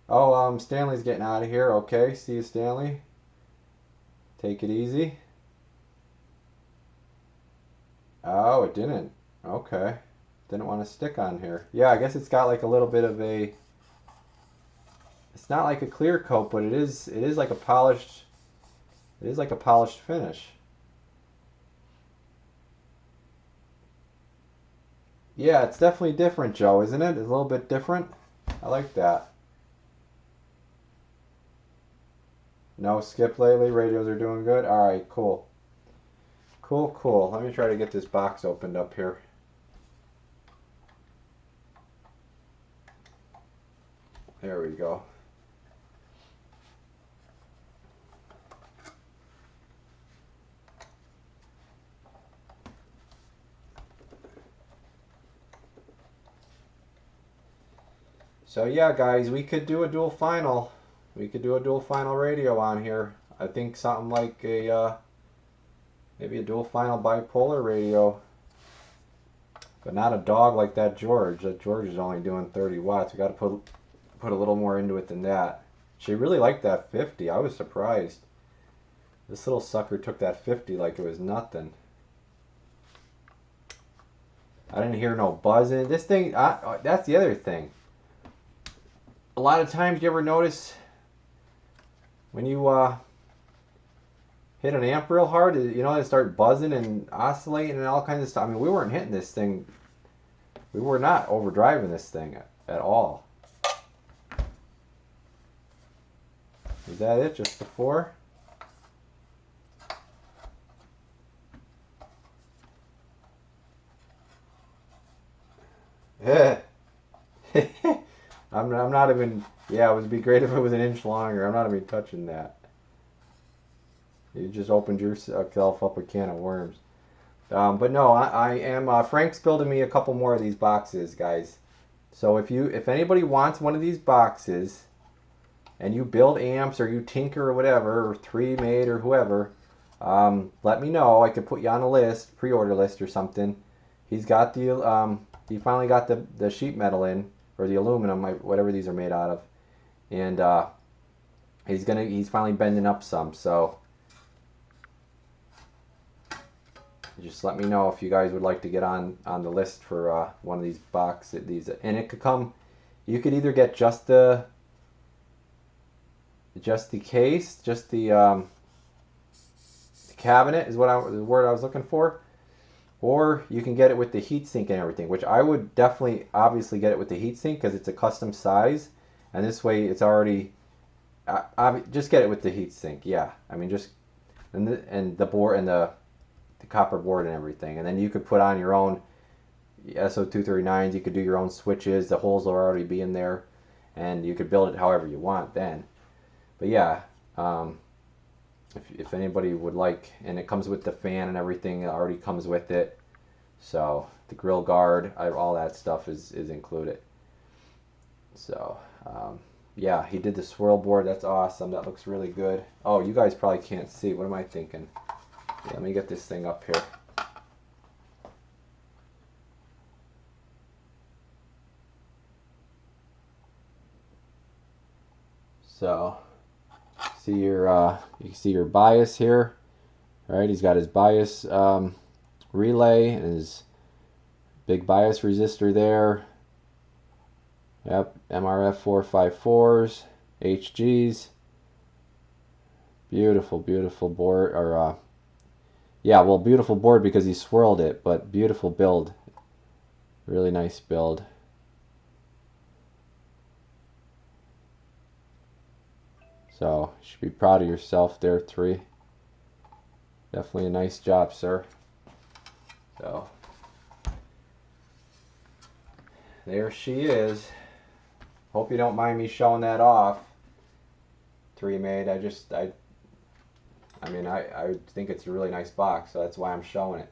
Oh, Stanley's getting out of here. Okay, see you, Stanley. Take it easy. Oh, it didn't. Okay. Didn't want to stick on here. Yeah, I guess it's got like a little bit of a... It's not like a clear coat, but it is like a polished... It is like a polished finish. Yeah, it's definitely different, Joe, isn't it? It's a little bit different. I like that. No skip lately. Radios are doing good. All right, cool. Cool, cool. Let me try to get this box opened up here. There we go. So yeah, guys, we could do a dual final. We could do a dual final radio on here. I think something like a maybe a dual final bipolar radio, but not a dog like that George. That George is only doing 30 watts. We got to put a little more into it than that. She really liked that 50. I was surprised. This little sucker took that 50 like it was nothing. I didn't hear no buzzing. This thing, that's the other thing. A lot of times, you ever notice when you hit an amp real hard, you know, they start buzzing and oscillating and all kinds of stuff. I mean, we weren't hitting this thing. We were not overdriving this thing at all. Is that it? Just the 4? I'm not even. Yeah, it would be great if it was an inch longer. I'm not even touching that. You just opened yourself up a can of worms. But no, I am. Frank's building me a couple more of these boxes, guys. So if anybody wants one of these boxes, and you build amps or you tinker or whatever, or 3made or whoever, let me know. I could put you on a list, pre-order list or something. He's got the he finally got the sheet metal in, or the aluminum, whatever these are made out of, and he's finally bending up some. So just let me know if you guys would like to get on the list for one of these boxes. And it could come. You could either get just the case, just the cabinet is the word I was looking for, or you can get it with the heatsink and everything, which I would definitely, obviously, get it with the heatsink because it's a custom size, and this way it's already. Just get it with the heatsink, yeah. I mean, just and the board and the copper board and everything, and then you could put on your own SO239s. You could do your own switches. The holes will already be in there, and you could build it however you want then. But yeah, if anybody would like, and it comes with the fan and everything, it already comes with it. So the grill guard, all that stuff is included. So yeah, he did the swirl board. That's awesome. That looks really good. Oh, you guys probably can't see. What am I thinking? Yeah, let me get this thing up here. So see you can see your bias here. All right, he's got his bias relay and his big bias resistor there. Yep, MRF 454s, HGs. Beautiful, beautiful board, or yeah, well, beautiful board because he swirled it, but beautiful build. Really nice build. So, you should be proud of yourself there, 3. Definitely a nice job, sir. So, there she is. Hope you don't mind me showing that off. Three made. I think it's a really nice box, so that's why I'm showing it.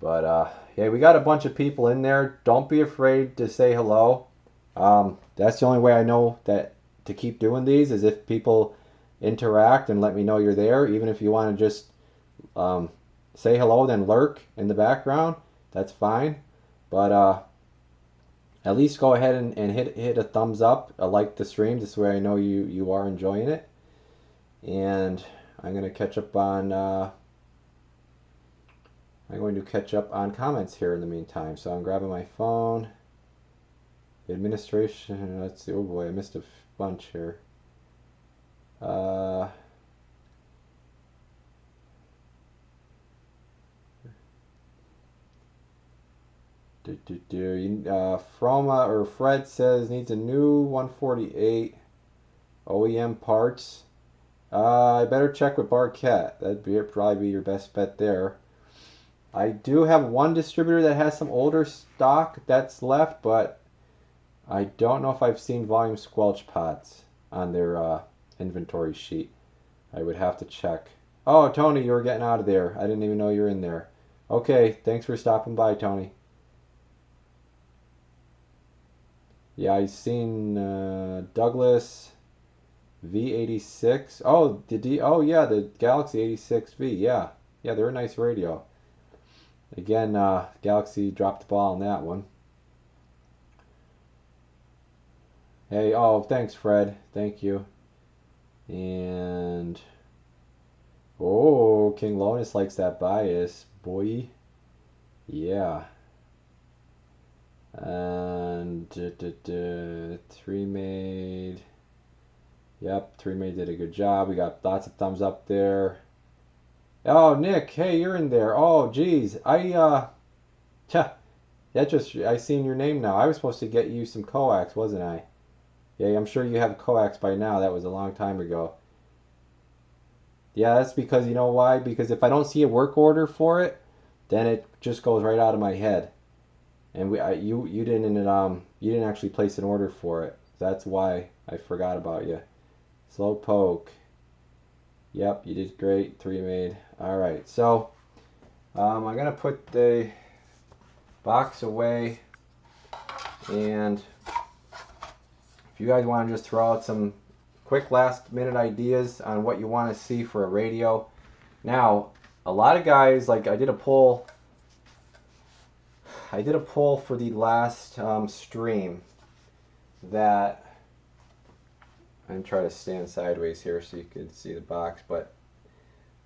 But yeah, we got a bunch of people in there. Don't be afraid to say hello. That's the only way I know that to keep doing these is if people interact and let me know you're there. Even if you want to just say hello, then lurk in the background, that's fine. But at least go ahead and hit a thumbs up, like the stream. This way I know you are enjoying it. And I'm going to catch up on comments here in the meantime. So I'm grabbing my phone. Administration. Let's see. Oh boy, I missed a bunch here. Froma or Fred says needs a new 148 OEM parts. I better check with Barquette. That'd probably be your best bet there. I do have one distributor that has some older stock that's left, but I don't know if I've seen volume squelch pots on their inventory sheet. I would have to check. Oh, Tony, you were getting out of there. I didn't even know you were in there. Okay, thanks for stopping by, Tony. Yeah, I've seen Douglas V86. Oh, oh yeah, the Galaxy 86V. Yeah, they're a nice radio. Again, Galaxy dropped the ball on that one. Hey, oh, thanks, Fred. Thank you. And oh, King Lonus likes that bias, boy. Yeah. And Three Made. Yep, Three Made did a good job. We got lots of thumbs up there. Oh, Nick, hey, you're in there. Oh, geez, I seen your name now. I was supposed to get you some coax, wasn't I? Yeah, I'm sure you have coax by now. That was a long time ago. Yeah, that's because you know why? Because if I don't see a work order for it, then it just goes right out of my head. And you didn't actually place an order for it. That's why I forgot about you. Slow poke. Yep, you did great. Three made. All right, so I'm gonna put the box away, and if you guys want to just throw out some quick last minute ideas on what you want to see for a radio. Now, a lot of guys, like I did a poll for the last stream that I'm trying to stand sideways here so you can see the box, but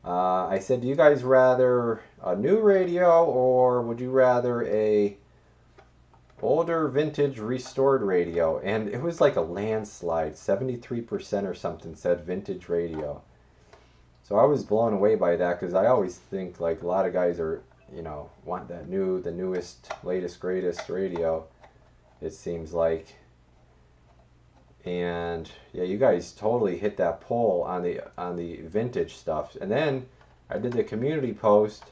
I said, do you guys rather a new radio or would you rather a older vintage restored radio? And it was like a landslide. 73% or something said vintage radio. So I was blown away by that because I always think like a lot of guys are, want the newest, latest, greatest radio, it seems like. And yeah, you guys totally hit that poll on the vintage stuff. And then I did the community post,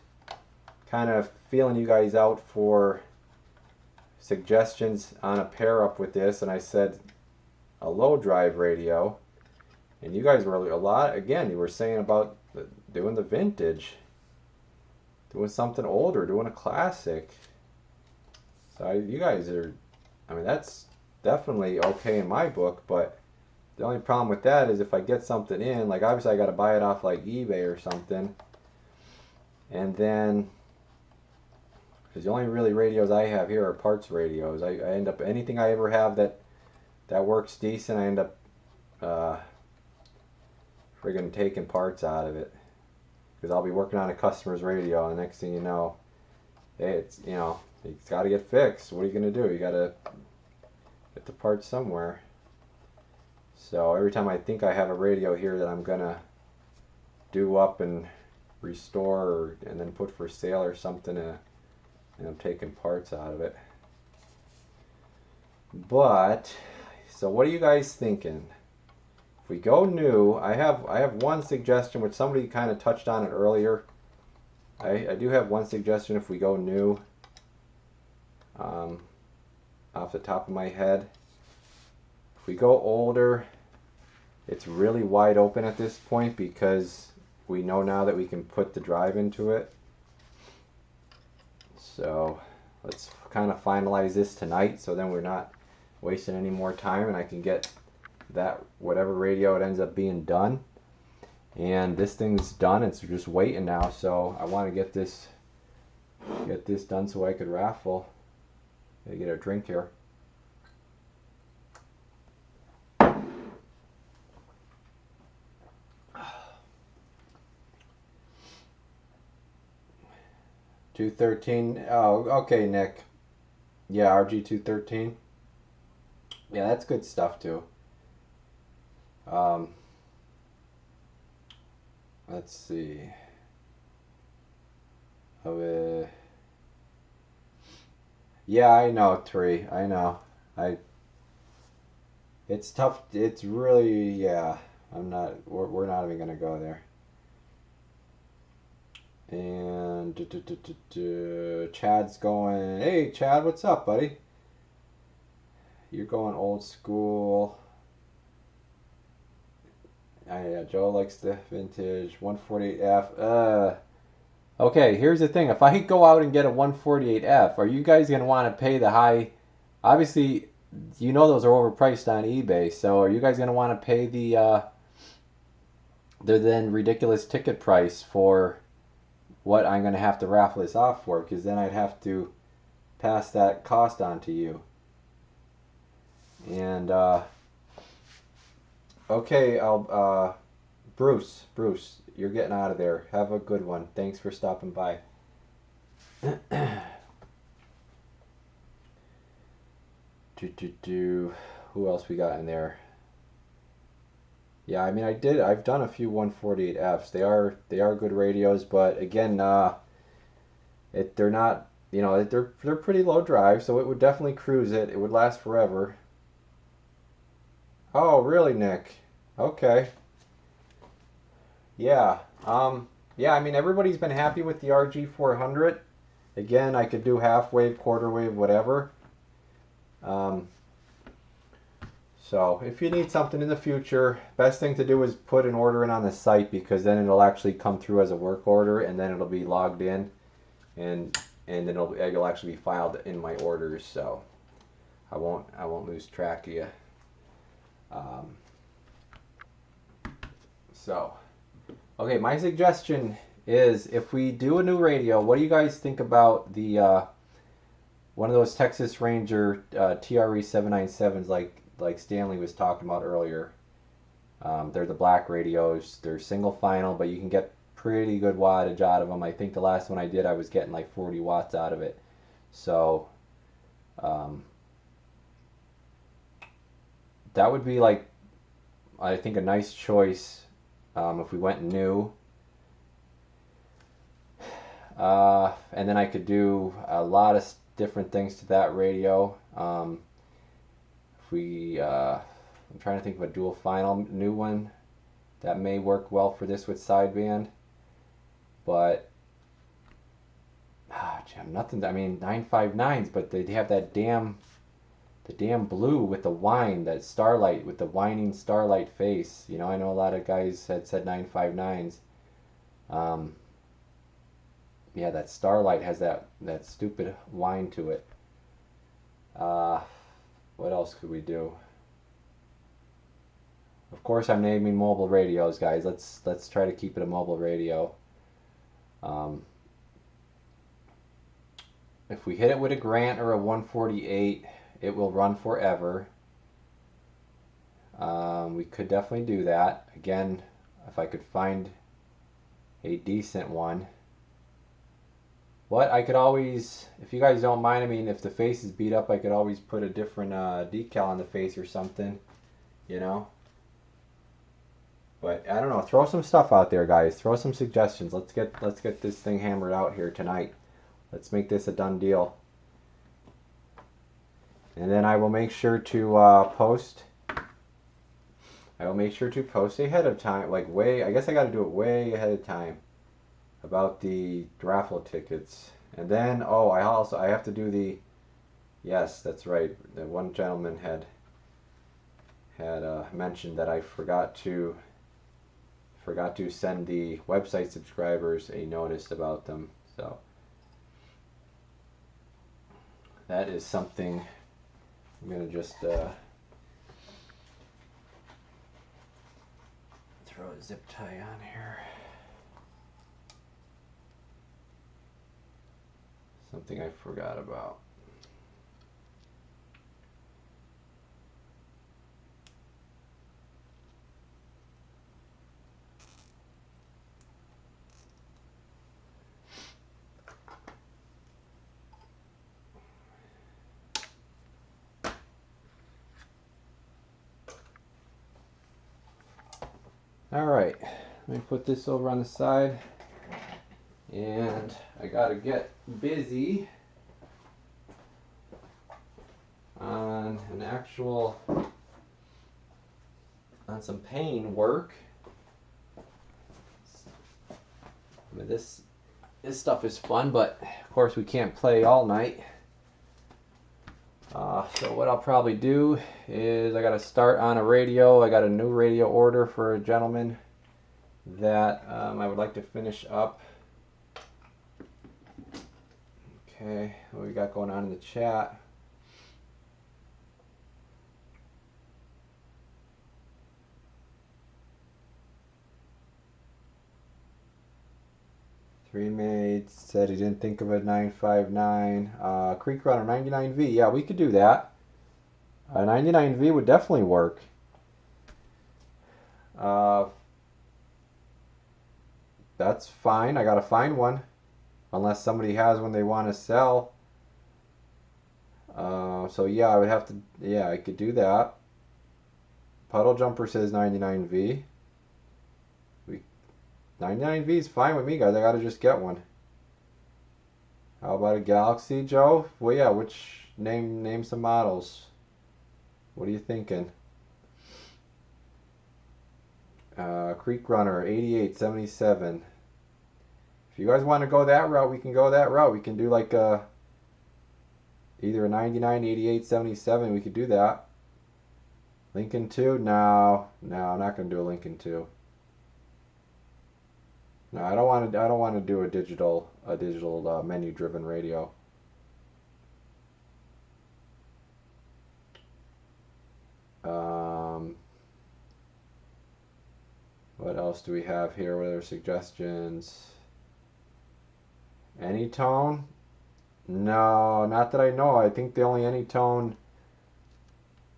kind of feeling you guys out for suggestions on a pair up with this, and I said a low drive radio, and you guys were you were saying about doing the vintage, doing something older, doing a classic. So you guys are, that's definitely okay in my book, but the only problem with that is if I get something in, like obviously I got to buy it off like eBay or something, and then because the only really radios I have here are parts radios. I end up, anything I ever have that works decent, I end up friggin' taking parts out of it, because I'll be working on a customer's radio, and the next thing you know, it's it's got to get fixed. What are you gonna do? You got to get the parts somewhere. So every time I think I have a radio here that I'm gonna do up and restore and then put for sale or something, and I'm taking parts out of it. But so what are you guys thinking? If we go new, I have one suggestion which somebody kind of touched on it earlier. I do have one suggestion if we go new, off the top of my head. we go older, it's really wide open at this point because we know now that we can put the drive into it. So let's kind of finalize this tonight, so then we're not wasting any more time and I can get that whatever radio it ends up being done. And this thing's done, it's just waiting now, so I want to get this done so I could raffle. Gotta get a drink here. $213. Oh, okay, Nick. Yeah, RG213. Yeah, that's good stuff too. Let's see. Yeah, I know, Tree. I know. It's tough. It's really, yeah. We're not even gonna go there. And Chad's going. Hey, Chad, what's up, buddy? You're going old school. Yeah, Joe likes the vintage 148F. Okay, here's the thing. If I go out and get a 148F, are you guys gonna want to pay the high? Obviously, you know those are overpriced on eBay. So are you guys gonna want to pay the then ridiculous ticket price for what I'm going to have to raffle this off for, because then I'd have to pass that cost on to you. And okay, Bruce, you're getting out of there. Have a good one. Thanks for stopping by. Who else we got in there? Yeah, I mean, I've done a few 148Fs. They are good radios, but again, they're not, they're pretty low drive, so it would definitely cruise it. It would last forever. Oh, really, Nick? Okay. Yeah. Yeah, I mean, everybody's been happy with the RG400. Again, I could do half wave, quarter wave, whatever. So if you need something in the future, best thing to do is put an order in on the site, because then it'll actually come through as a work order, and then it'll be logged in, and then it'll actually be filed in my orders. So I won't lose track of you. So okay, my suggestion is, if we do a new radio, what do you guys think about the one of those Texas Ranger TRE 797s like Stanley was talking about earlier? They're the black radios. They're single final, but you can get pretty good wattage out of them. I think the last one I did, I was getting like 40 watts out of it. So that would be, like, I think, a nice choice if we went new. And then I could do a lot of different things to that radio. I'm trying to think of a dual final new one that may work well for this with sideband, but nothing. I mean, 959s, but they have that damn blue with the whine, that starlight with the whining starlight face. I know a lot of guys had said 959s. Yeah, that starlight has that stupid whine to it. What else could we do? Of course, I'm naming mobile radios, guys. Let's try to keep it a mobile radio. If we hit it with a Grant or a 148, it will run forever. We could definitely do that. Again, if I could find a decent one. What I could always, if you guys don't mind, I mean, if the face is beat up, I could always put a different decal on the face or something, But I don't know. Throw some stuff out there, guys. Throw some suggestions. Let's get this thing hammered out here tonight. Let's make this a done deal. And then I will make sure to post. I will make sure to post ahead of time, like I guess I got to do it way ahead of time, about the raffle tickets. And then, I have to do the, yes, that's right, the one gentleman had had mentioned that I forgot to send the website subscribers a notice about them. So that is something I'm gonna just throw a zip tie on here. Something I forgot about. All right, let me put this over on the side, and I gotta get busy on some pain work. I mean, this stuff is fun, but of course we can't play all night. So what I'll probably do is I got to start on a radio. I got a new radio order for a gentleman that I would like to finish up. Okay, what we got going on in the chat? Three Mates said he didn't think of a 959. Creek Runner 99V. Yeah, we could do that. A 99V would definitely work. That's fine. I gotta find one. Unless somebody has one they want to sell. So yeah, I would have to. Yeah, I could do that. Puddle Jumper says 99V. 99V is fine with me, guys. I gotta just get one. How about a Galaxy, Joe? Well, yeah. Which name some models? What are you thinking? Creek Runner 8877. If you guys want to go that route, we can go that route. We can do like either a 99, 88, 77. We could do that. Lincoln 2? No, I'm not gonna do a Lincoln 2. No, I don't want to do a digital menu-driven radio. What else do we have here? What other suggestions? Anytone? No, not that I know. I think the only Anytone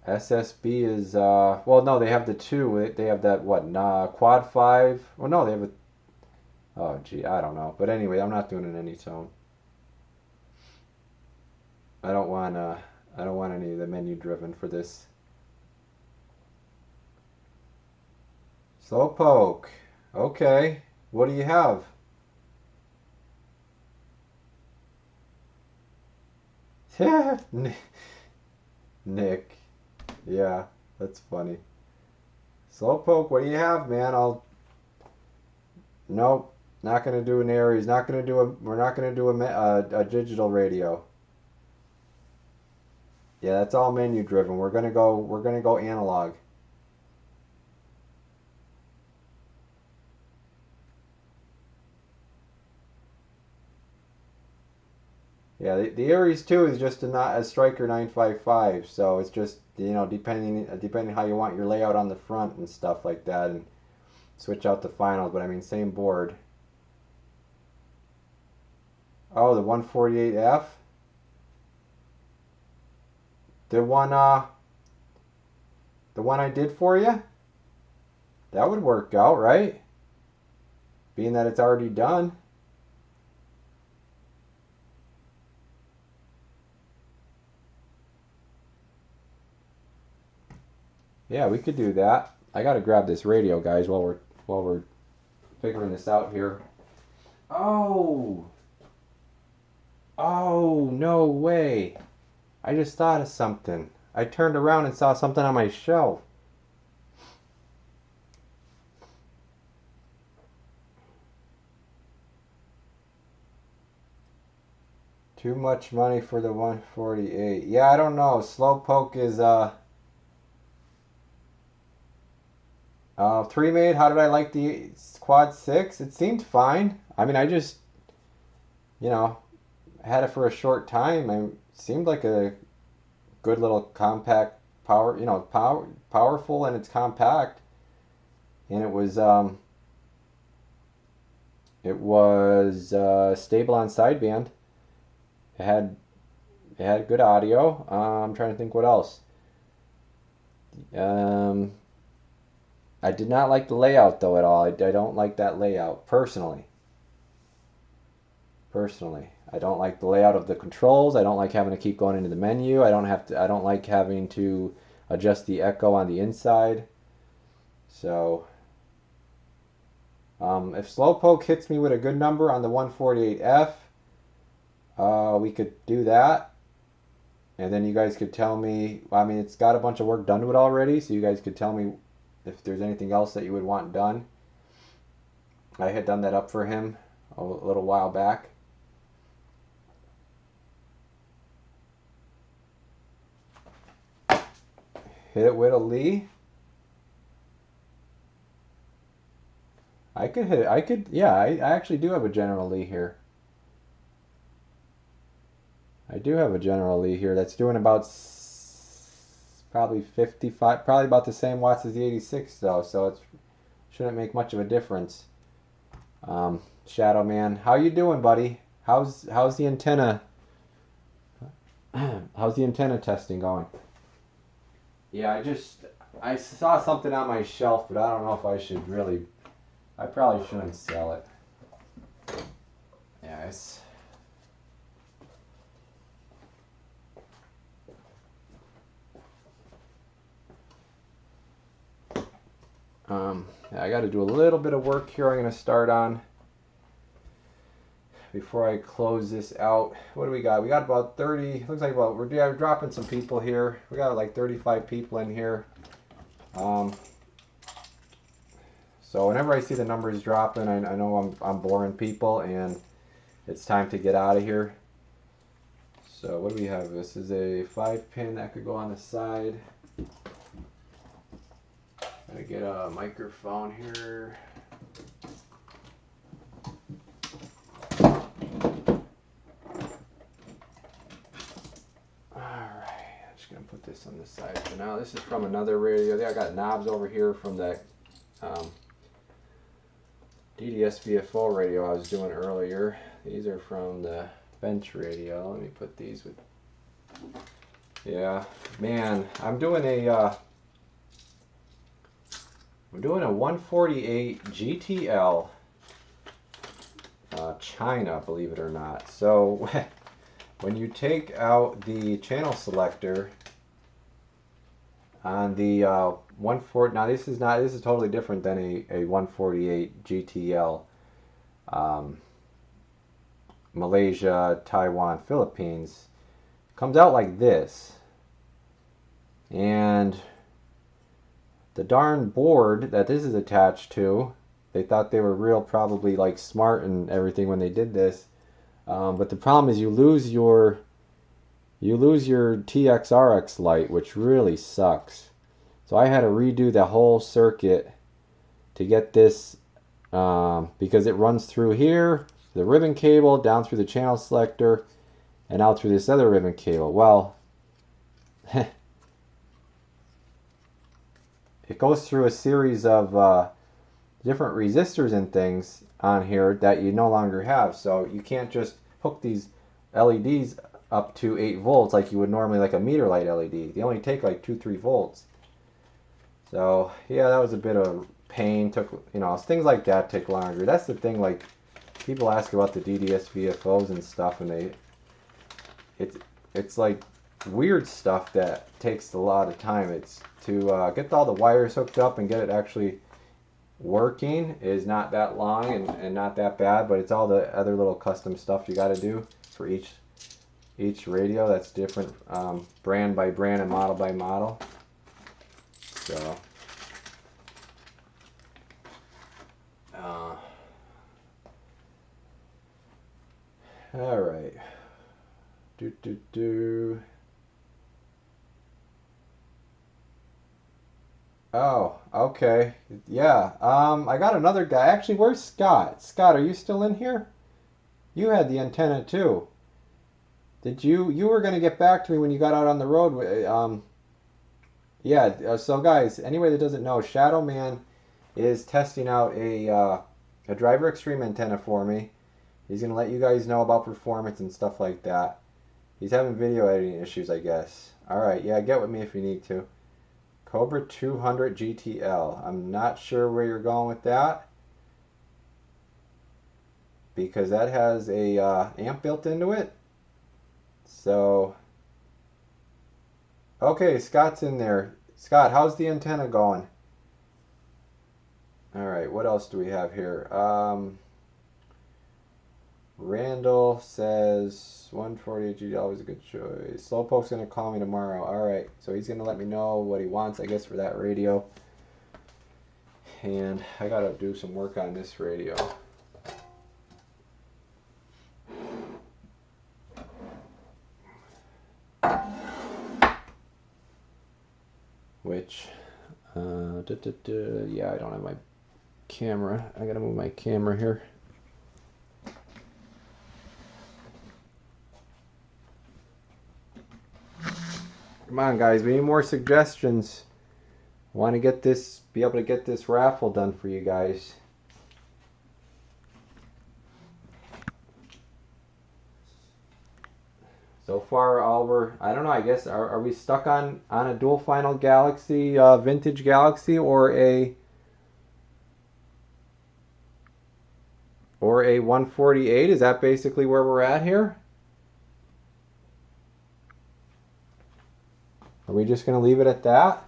SSB is well, no, they have the two. They have that what? Quad 5. Well, no, they have a. Oh, gee, I don't know. But anyway, I'm not doing an Anytone. I don't want any of the menu driven for this. Slowpoke. Okay. What do you have? Nick. Yeah, that's funny. Slowpoke, what do you have, man? Nope. Not gonna do an Aries. We're not gonna do a digital radio. Yeah, that's all menu driven. We're gonna go analog. Yeah, the Aries 2 is just a Striker 955, so it's just, depending how you want your layout on the front and stuff like that, and switch out the finals, but I mean same board. Oh, the 148F? The one I did for you? That would work out, right? Being that it's already done. Yeah, we could do that. I gotta grab this radio, guys, while we're figuring this out here. Oh, no way! I just thought of something. I turned around and saw something on my shelf. Too much money for the 148. Yeah, I don't know. Slowpoke is Three made. How did I like the Quad 6? It seemed fine. I mean, I just, you know, had it for a short time. It seemed like a good little compact power, powerful, and it's compact. And it was stable on sideband. It had good audio. I'm trying to think what else. I did not like the layout though at all. I don't like that layout personally. I don't like the layout of the controls. I don't like having to keep going into the menu. I don't like having to adjust the echo on the inside. So if Slowpoke hits me with a good number on the 148F, we could do that. And then you guys could tell me, I mean, it's got a bunch of work done to it already, so you guys could tell me if there's anything else that you would want done. I had done that up for him a little while back. Hit it with a Lee. I could hit it. Yeah, I actually do have a General Lee here. I do have a General Lee here that's doing about probably 55, probably about the same watts as the 86 though, so it shouldn't make much of a difference. Shadow Man, how you doing, buddy? How's the antenna? How's the antenna testing going? Yeah, I saw something on my shelf, but I don't know if I should really. I probably shouldn't sell it. Yeah, I got to do a little bit of work here. I'm going to start on before I close this out. What do we got? We got about 30. Looks like we're dropping some people here. We got like 35 people in here. So whenever I see the numbers dropping, I know I'm boring people, and it's time to get out of here. So what do we have? This is a 5-pin that could go on the side. Gotta get a microphone here. Alright, I'm just gonna put this on the side for now. This is from another radio. I got knobs over here from that DDS-VFO radio I was doing earlier. These are from the bench radio. Let me put these with. Yeah, man, I'm doing a 148 GTL China, believe it or not. So when you take out the channel selector on the 140, now this is totally different than a 148 GTL Malaysia, Taiwan, Philippines. Comes out like this, and the darn board that this is attached to, they thought they were real, probably like smart and everything when they did this, but the problem is you lose your TXRX light, which really sucks. So I had to redo the whole circuit to get this, because it runs through here, the ribbon cable, down through the channel selector, and out through this other ribbon cable. Well, it goes through a series of different resistors and things on here that you no longer have. So you can't just hook these LEDs up to 8 volts like you would normally, like a meter light LED. They only take like 2-3 volts. So yeah, that was a bit of pain. Things like that take longer. That's the thing, like people ask about the DDS VFOs and stuff, and it's like weird stuff that takes a lot of time. It's to get all the wires hooked up and get it actually working is not that long and not that bad, but it's all the other little custom stuff you got to do for each radio that's different, brand by brand and model by model. So all right. Do. Oh, okay. Yeah. I got another guy. Actually, where's Scott? Scott, are you still in here? You had the antenna too. Did you were gonna get back to me when you got out on the road? Yeah. So guys, anybody that doesn't know, Shadow Man is testing out a driver extreme antenna for me. He's gonna let you guys know about performance and stuff like that. He's having video editing issues, I guess. All right. Yeah, get with me if you need to. Cobra 200 GTL. I'm not sure where you're going with that because that has a amp built into it. So, okay, Scott's in there. Scott, how's the antenna going? All right, what else do we have here? Randall says 148 GTL was a good choice. Slowpoke's gonna call me tomorrow. All right, so he's gonna let me know what he wants, I guess, for that radio. And I gotta do some work on this radio. Which, yeah, I don't have my camera. I gotta move my camera here. Come on, guys, we need more suggestions. Want to get this, be able to get this raffle done for you guys. So far, I don't know, I guess, are we stuck on a dual final Galaxy, vintage Galaxy, or a 148? Is that basically where we're at here? Are we just going to leave it at that?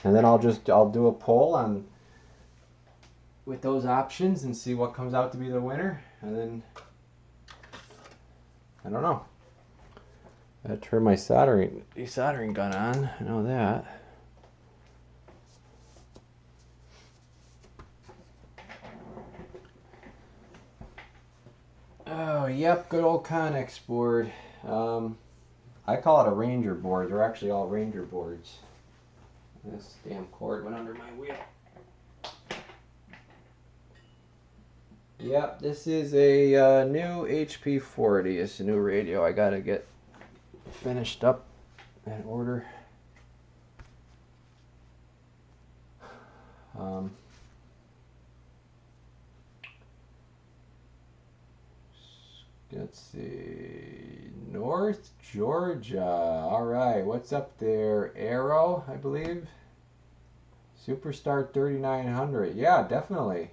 And then I'll do a poll on with those options and see what comes out to be the winner. And then, I don't know. I gotta turn my desoldering gun on. I know that. Oh, yep, good old Connex board. I call it a Ranger board. They're actually all Ranger boards. This damn cord went under my wheel. Yep, this is a new HP40. It's a new radio. I gotta get finished up in order. Let's see, North Georgia. All right, what's up there? Arrow, I believe. Superstar 3900. Yeah, definitely.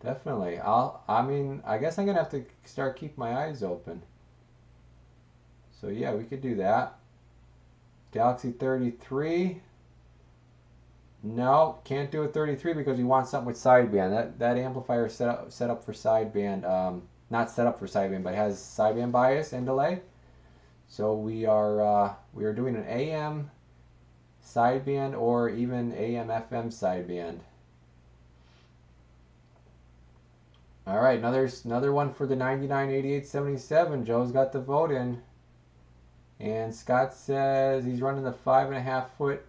Definitely. I guess I'm gonna have to start keeping my eyes open. So yeah, we could do that. Galaxy 33. No, can't do a 33 because you want something with sideband. That amplifier is set up for sideband. Not set up for sideband, but has sideband bias and delay. So we are doing an AM sideband or even AM FM sideband. All right, another one for the 998877. Joe's got the vote in, and Scott says he's running the 5.5 foot.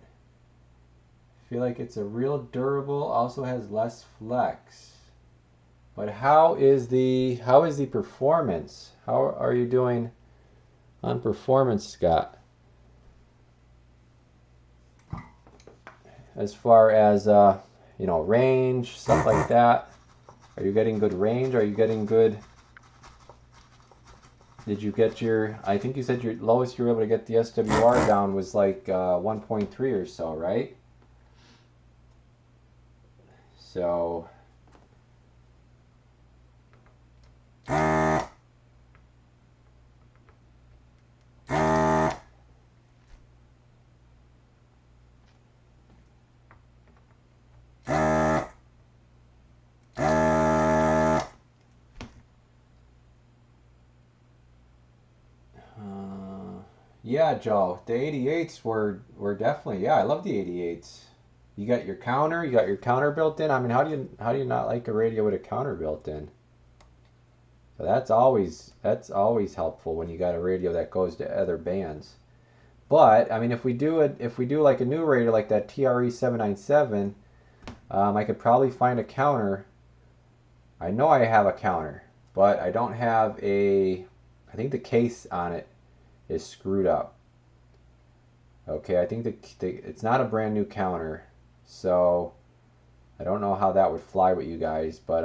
Feel like it's a real durable. Also has less flex. But how is the performance? How are you doing on performance, Scott? As far as range, stuff like that. Are you getting good range? Are you getting good? Did you get I think you said your lowest you were able to get the SWR down was like 1.3 or so, right? So. Yeah, Joe, the 88s were definitely, yeah, I love the 88s. You got your counter built in. I mean, how do you not like a radio with a counter built in? So that's always helpful when you got a radio that goes to other bands. But I mean, if we do like a new radio like that TRE 797, I could probably find a counter. I know I have a counter, but I don't have a. I think the case on it is screwed up. Okay, I think it's not a brand new counter, so I don't know how that would fly with you guys. But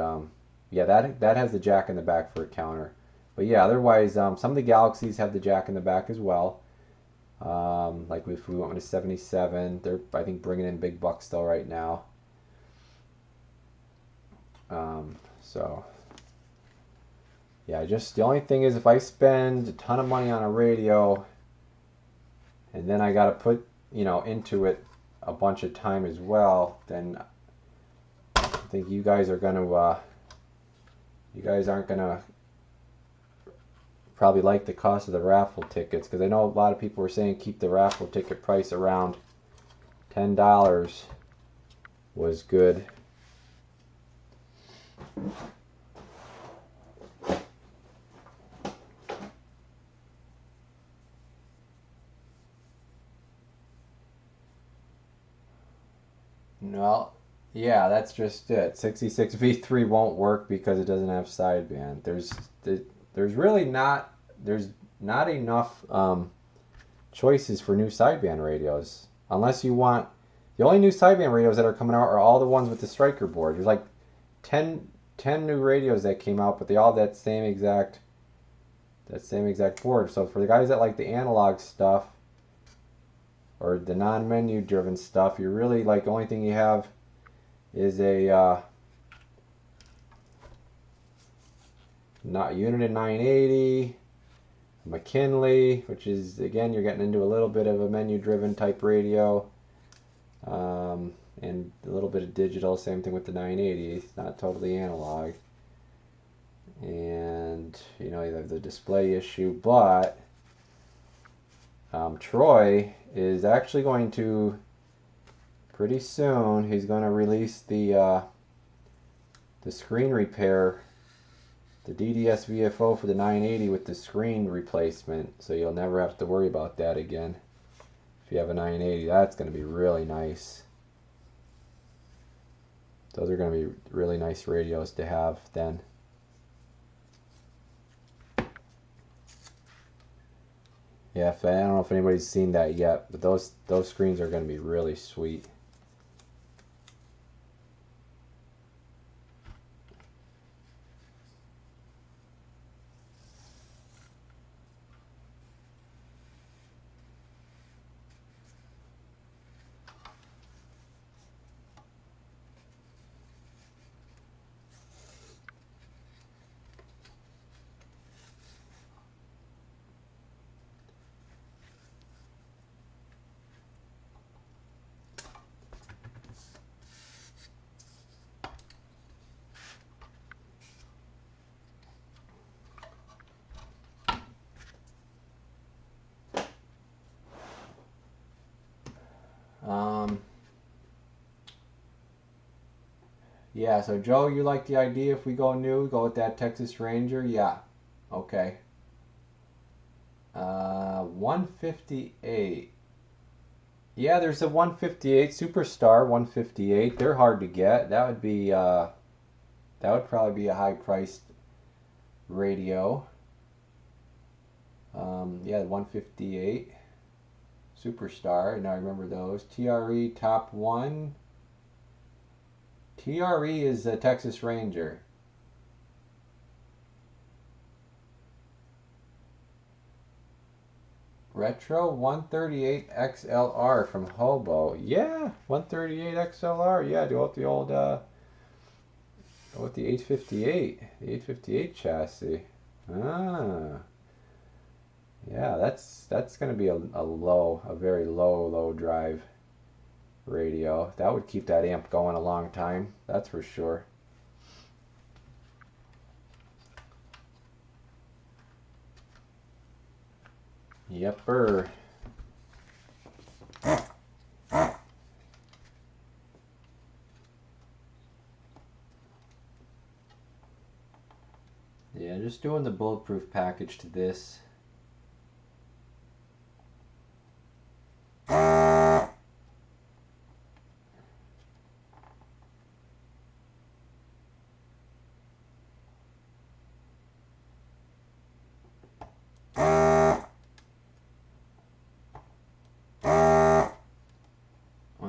yeah, that has the jack in the back for a counter. But yeah, otherwise, some of the Galaxies have the jack in the back as well. Like if we went with a 77, they're I think bringing in big bucks still right now. So yeah, just the only thing is if I spend a ton of money on a radio and then I got to put into it a bunch of time as well, then I think you guys aren't gonna probably like the cost of the raffle tickets, because I know a lot of people were saying keep the raffle ticket price around $10 was good. No, yeah, that's just it. 66V3 won't work because it doesn't have sideband. There's really not enough choices for new sideband radios, unless you want. The only new sideband radios that are coming out are all the ones with the striker board. There's like 10 new radios that came out, but they all have that same exact board. So for the guys that like the analog stuff or the non-menu driven stuff, you're really like the only thing you have is a not Unit 980, McKinley, which is again you're getting into a little bit of a menu driven type radio, and a little bit of digital. Same thing with the 980, it's not totally analog, and you have the display issue. But Troy is actually going to pretty soon. He's going to release the screen repair, the DDS VFO for the 980 with the screen replacement, so you'll never have to worry about that again. If you have a 980, that's going to be really nice. Those are going to be really nice radios to have then. Yeah, I don't know if anybody's seen that yet, but those screens are going to be really sweet. Yeah, so Joe, you like the idea if we go new, go with that Texas Ranger? Yeah. Okay. 158. Yeah, there's a 158 Superstar 158. They're hard to get. That would probably be a high priced radio. Yeah, the 158 Superstar. Now I remember those. TRE Top 1. TRE is a Texas Ranger. Retro 138 XLR from Hobo. Yeah, 138 XLR. Yeah, go with the old with the 858. The 858 chassis. Ah. Yeah, that's gonna be a very low drive radio. That would keep that amp going a long time, that's for sure. Yepper. Yeah, just doing the bulletproof package to this.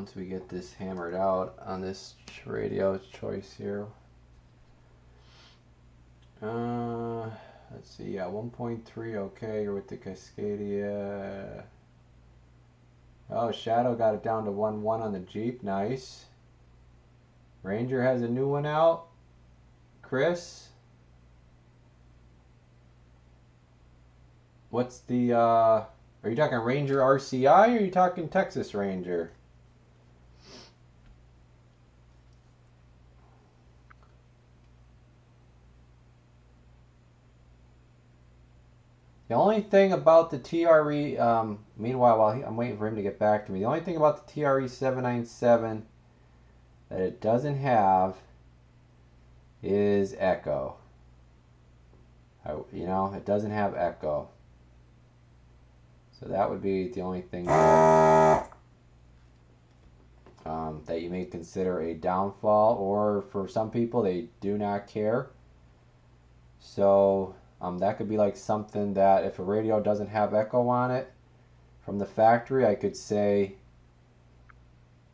once we get this hammered out on this radio choice here. Let's see, yeah, 1.3, okay, you're with the Cascadia. Oh, Shadow got it down to 1.1 on the Jeep, nice. Ranger has a new one out. Chris? What's the, are you talking Ranger RCI or are you talking Texas Ranger? The only thing about the TRE, meanwhile, while I'm waiting for him to get back to me, the only thing about the TRE 797 that it doesn't have is echo. You know, it doesn't have echo. So that would be the only thing that you may consider a downfall, or for some people, they do not care. So that could be like something that if a radio doesn't have echo on it from the factory, I can say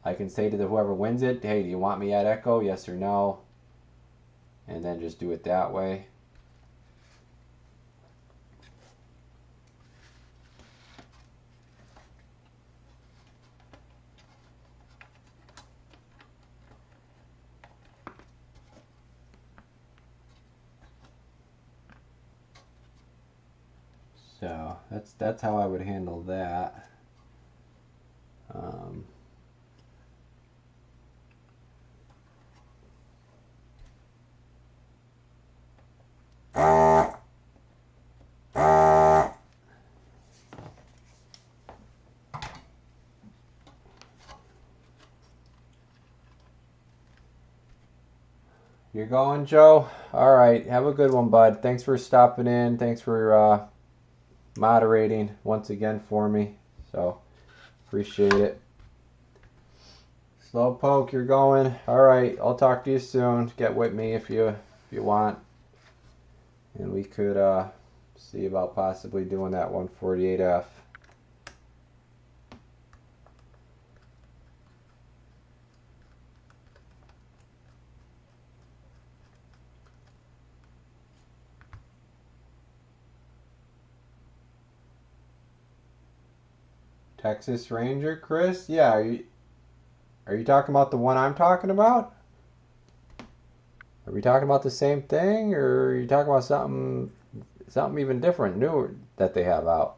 to whoever wins it, hey, do you want me at echo, yes or no? And then just do it that way. So that's how I would handle that. You're going, Joe? All right. Have a good one, bud. Thanks for stopping in. Thanks for moderating once again for me. So, appreciate it. Slowpoke, you're going. All right. I'll talk to you soon. Get with me if you want. And we could see about possibly doing that 148F. Texas Ranger, Chris? Yeah, are you talking about the one I'm talking about? Are we talking about the same thing, or are you talking about something even different, newer that they have out?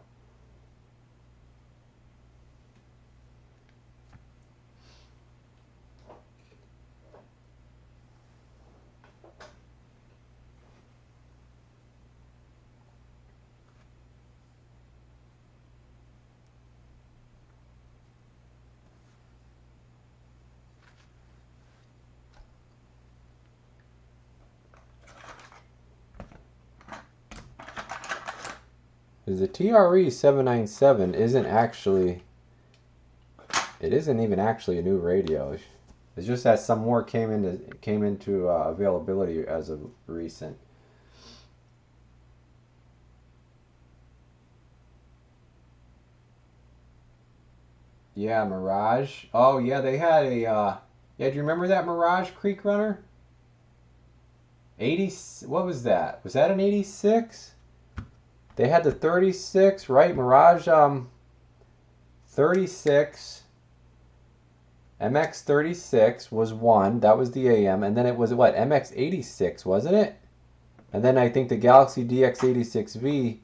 Because the TRE 797 isn't even actually a new radio. It's just that some more came into availability as of recent. Yeah, Mirage. Oh yeah, they had a yeah. Do you remember that Mirage Creek Runner? 80. What was that? Was that an 86? They had the 36, right? Mirage 36. MX 36 was one. That was the AM, and then it was what, MX 86, wasn't it? And then I think the Galaxy DX 86V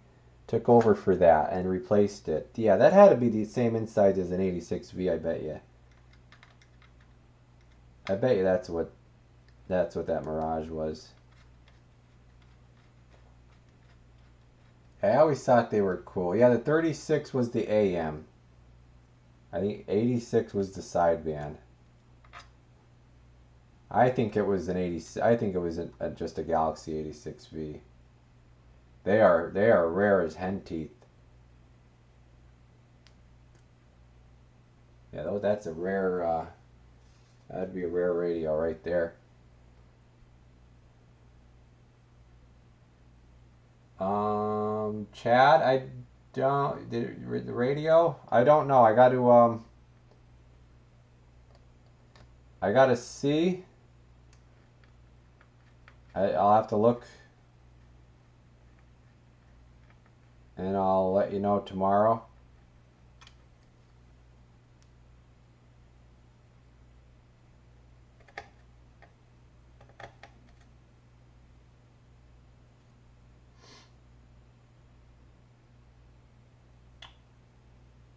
took over for that and replaced it. Yeah, that had to be the same insides as an 86V, I bet you. I bet you that's what that Mirage was. I always thought they were cool. Yeah, the 36 was the AM. I think 86 was the sideband. I think it was an 80. I think it was just a Galaxy 86V. They are rare as hen teeth. Yeah, that's a rare. That'd be a rare radio right there. Chad, I don't. Did the radio? I don't know. I got to I gotta see. I'll have to look, and I'll let you know tomorrow.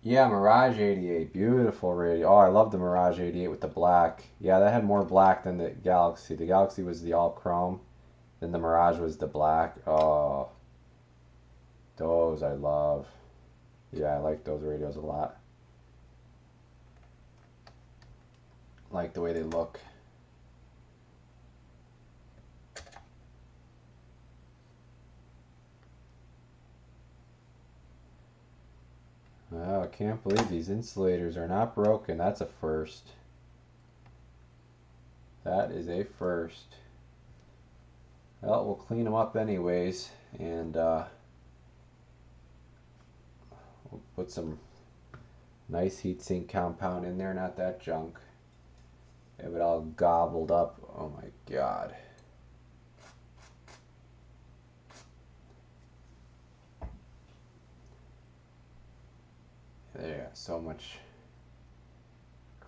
Yeah, Mirage 88, beautiful radio. Oh, I love the Mirage 88 with the black. Yeah, that had more black than the Galaxy. The Galaxy was the all chrome, then the Mirage was the black. Oh, those I love. Yeah, I like those radios a lot. I like the way they look. Oh, I can't believe these insulators are not broken. That's a first. That is a first. Well, we'll clean them up anyways, and we'll put some nice heatsink compound in there, not that junk. Have it all gobbled up. Oh my god. They got so much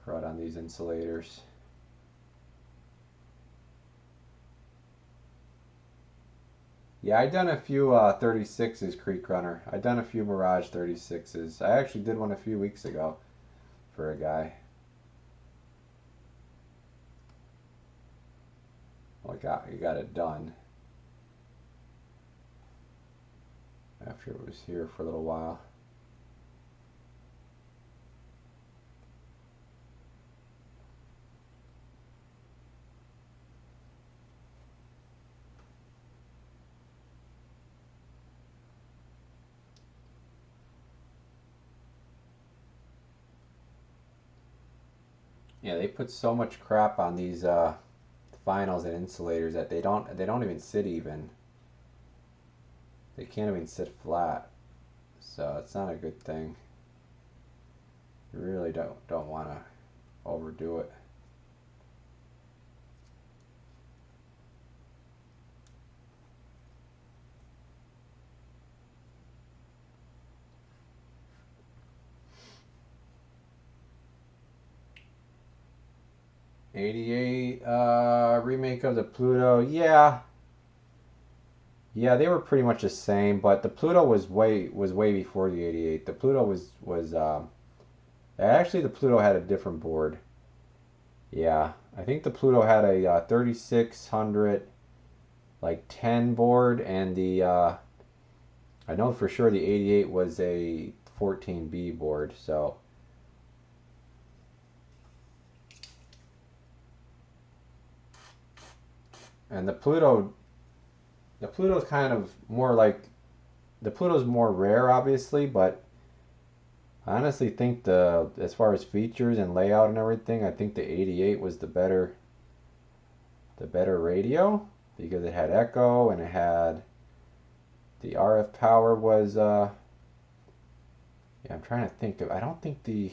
crud on these insulators. Yeah, I done a few 36s Creek Runner. I done a few Mirage 36s. I actually did one a few weeks ago for a guy. Well, he got it done after it was here for a little while. Yeah, they put so much crap on these finals and insulators that they don't even sit even. They can't even sit flat. So it's not a good thing. You really don't want to overdo it. '88 remake of the Pluto. Yeah, they were pretty much the same, but the Pluto was way before the '88. The Pluto was actually the Pluto had a different board. Yeah, I think the Pluto had a 3600 like 10 board, and the I know for sure the '88 was a 14B board. So and the Pluto's kind of more like the Pluto's more rare, obviously, but I honestly think as far as features and layout and everything, I think the '88 was the better radio because it had echo and it had the RF power was yeah, I'm trying to think of I don't think the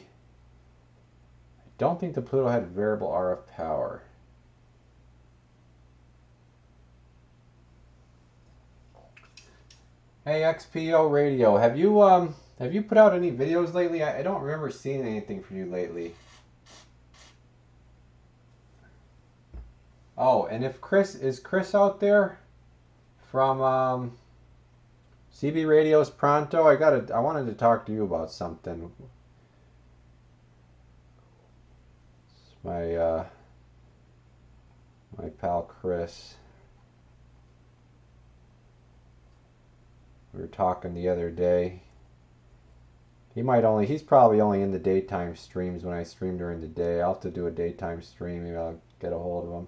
Pluto had variable RF power. Hey XPO Radio, have you put out any videos lately? I don't remember seeing anything from you lately. Oh, and if Chris out there from CB Radio's Pronto, I wanted to talk to you about something. It's my pal Chris. We were talking the other day. He's probably only in the daytime streams when I stream during the day. I'll have to do a daytime stream. Maybe I'll get a hold of him.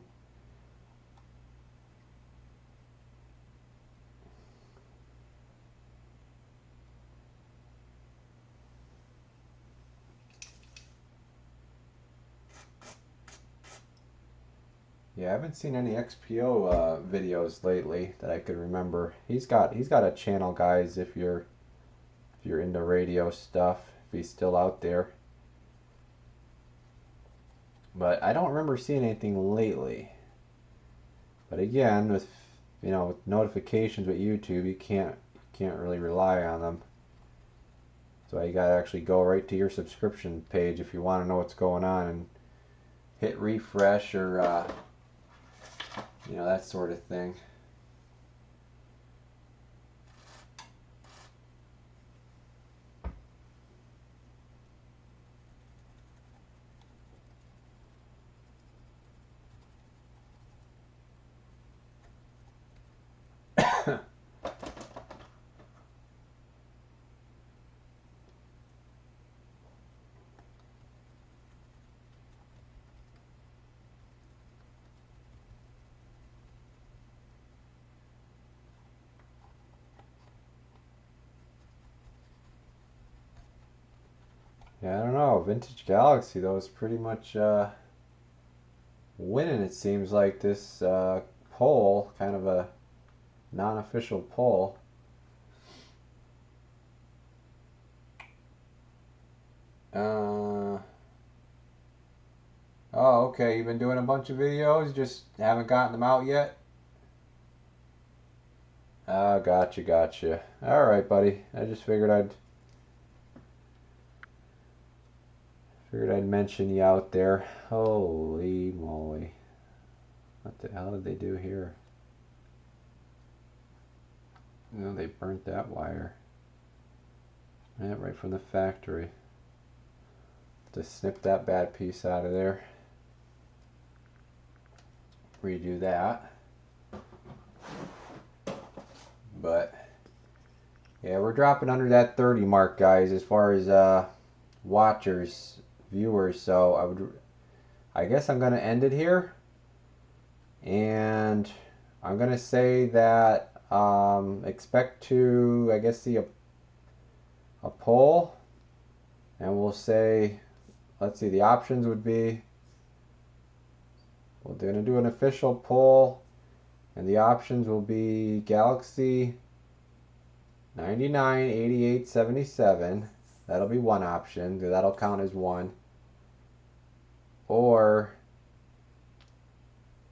Yeah, I haven't seen any XPO videos lately that I could remember. He's got a channel, guys. If you're into radio stuff, if he's still out there. But I don't remember seeing anything lately. But again, with with notifications with YouTube, you can't really rely on them. So you gotta actually go right to your subscription page if you want to know what's going on and hit refresh or that sort of thing. Yeah, I don't know. Vintage Galaxy though is pretty much winning. It seems like this poll, kind of a non-official poll. Oh, okay. You've been doing a bunch of videos, just haven't gotten them out yet. Oh, gotcha. All right, buddy. I just figured I'd mention you out there. Holy moly! What the hell did they do here? No, they burnt that wire. Yeah, right from the factory. Just snip that bad piece out of there. Redo that. But yeah, we're dropping under that 30 mark, guys, as far as watchers, viewers. So I guess I'm gonna end it here, and I'm gonna say that expect to, I guess, see a poll, and we'll say, let's see, the options would be, we're gonna do an official poll, and the options will be Galaxy 99, 88, 77. That'll be one option. That'll count as one. Or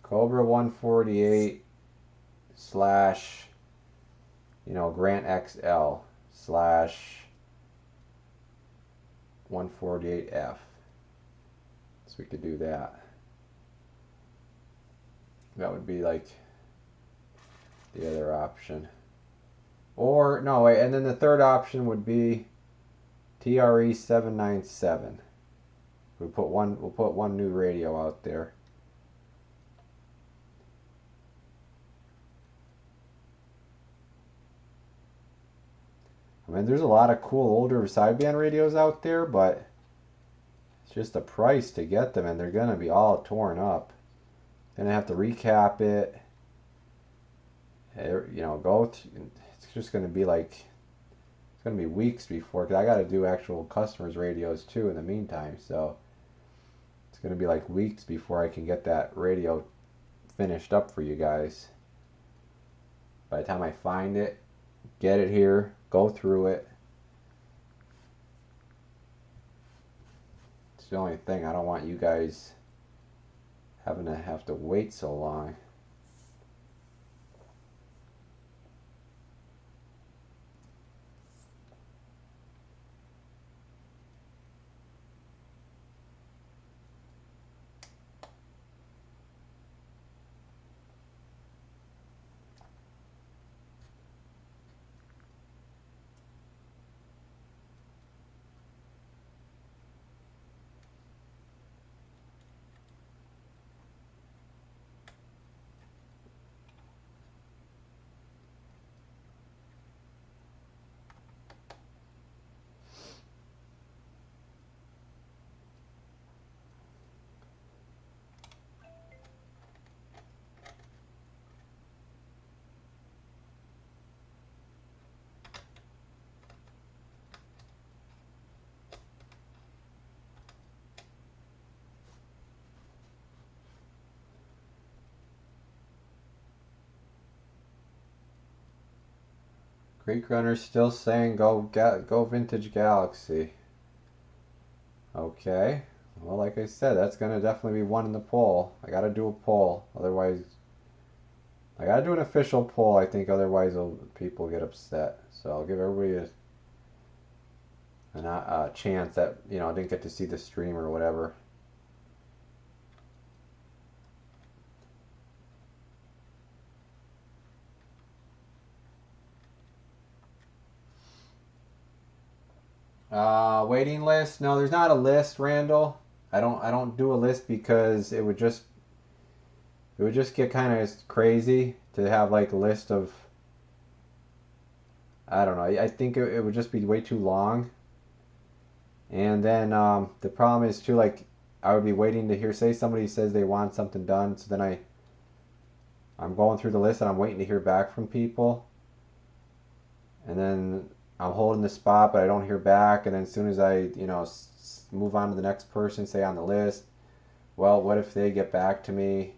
Cobra 148 slash, Grant XL slash 148F. So we could do that. That would be like the other option. Or, no, wait, and then the third option would be TRE 797. We'll put one new radio out there. I mean, there's a lot of cool older sideband radios out there, but it's just the price to get them, and they're gonna be all torn up. Gonna have to recap it. It's just gonna be like, it's gonna be weeks before, because I got to do actual customers radios too in the meantime. So it's gonna be like weeks before I can get that radio finished up for you guys. By the time I find it, get it here, go through it. It's the only thing. I don't want you guys having to have to wait so long. Greek Runner's still saying go Vintage Galaxy. Okay, Well, like I said, that's gonna definitely be one in the poll. I gotta do a poll, otherwise I gotta do an official poll. I think otherwise people get upset. So I'll give everybody a chance that didn't get to see the stream or whatever. Waiting list? No, there's not a list, Randall. I don't do a list because it would just get kind of crazy to have like a list of, I don't know. I think it would just be way too long. And then the problem is too, like, I would be waiting to hear, say somebody says they want something done, so then I'm going through the list and I'm waiting to hear back from people, and then I'm holding the spot, but I don't hear back, and then as soon as I move on to the next person, say on the list, well, what if they get back to me,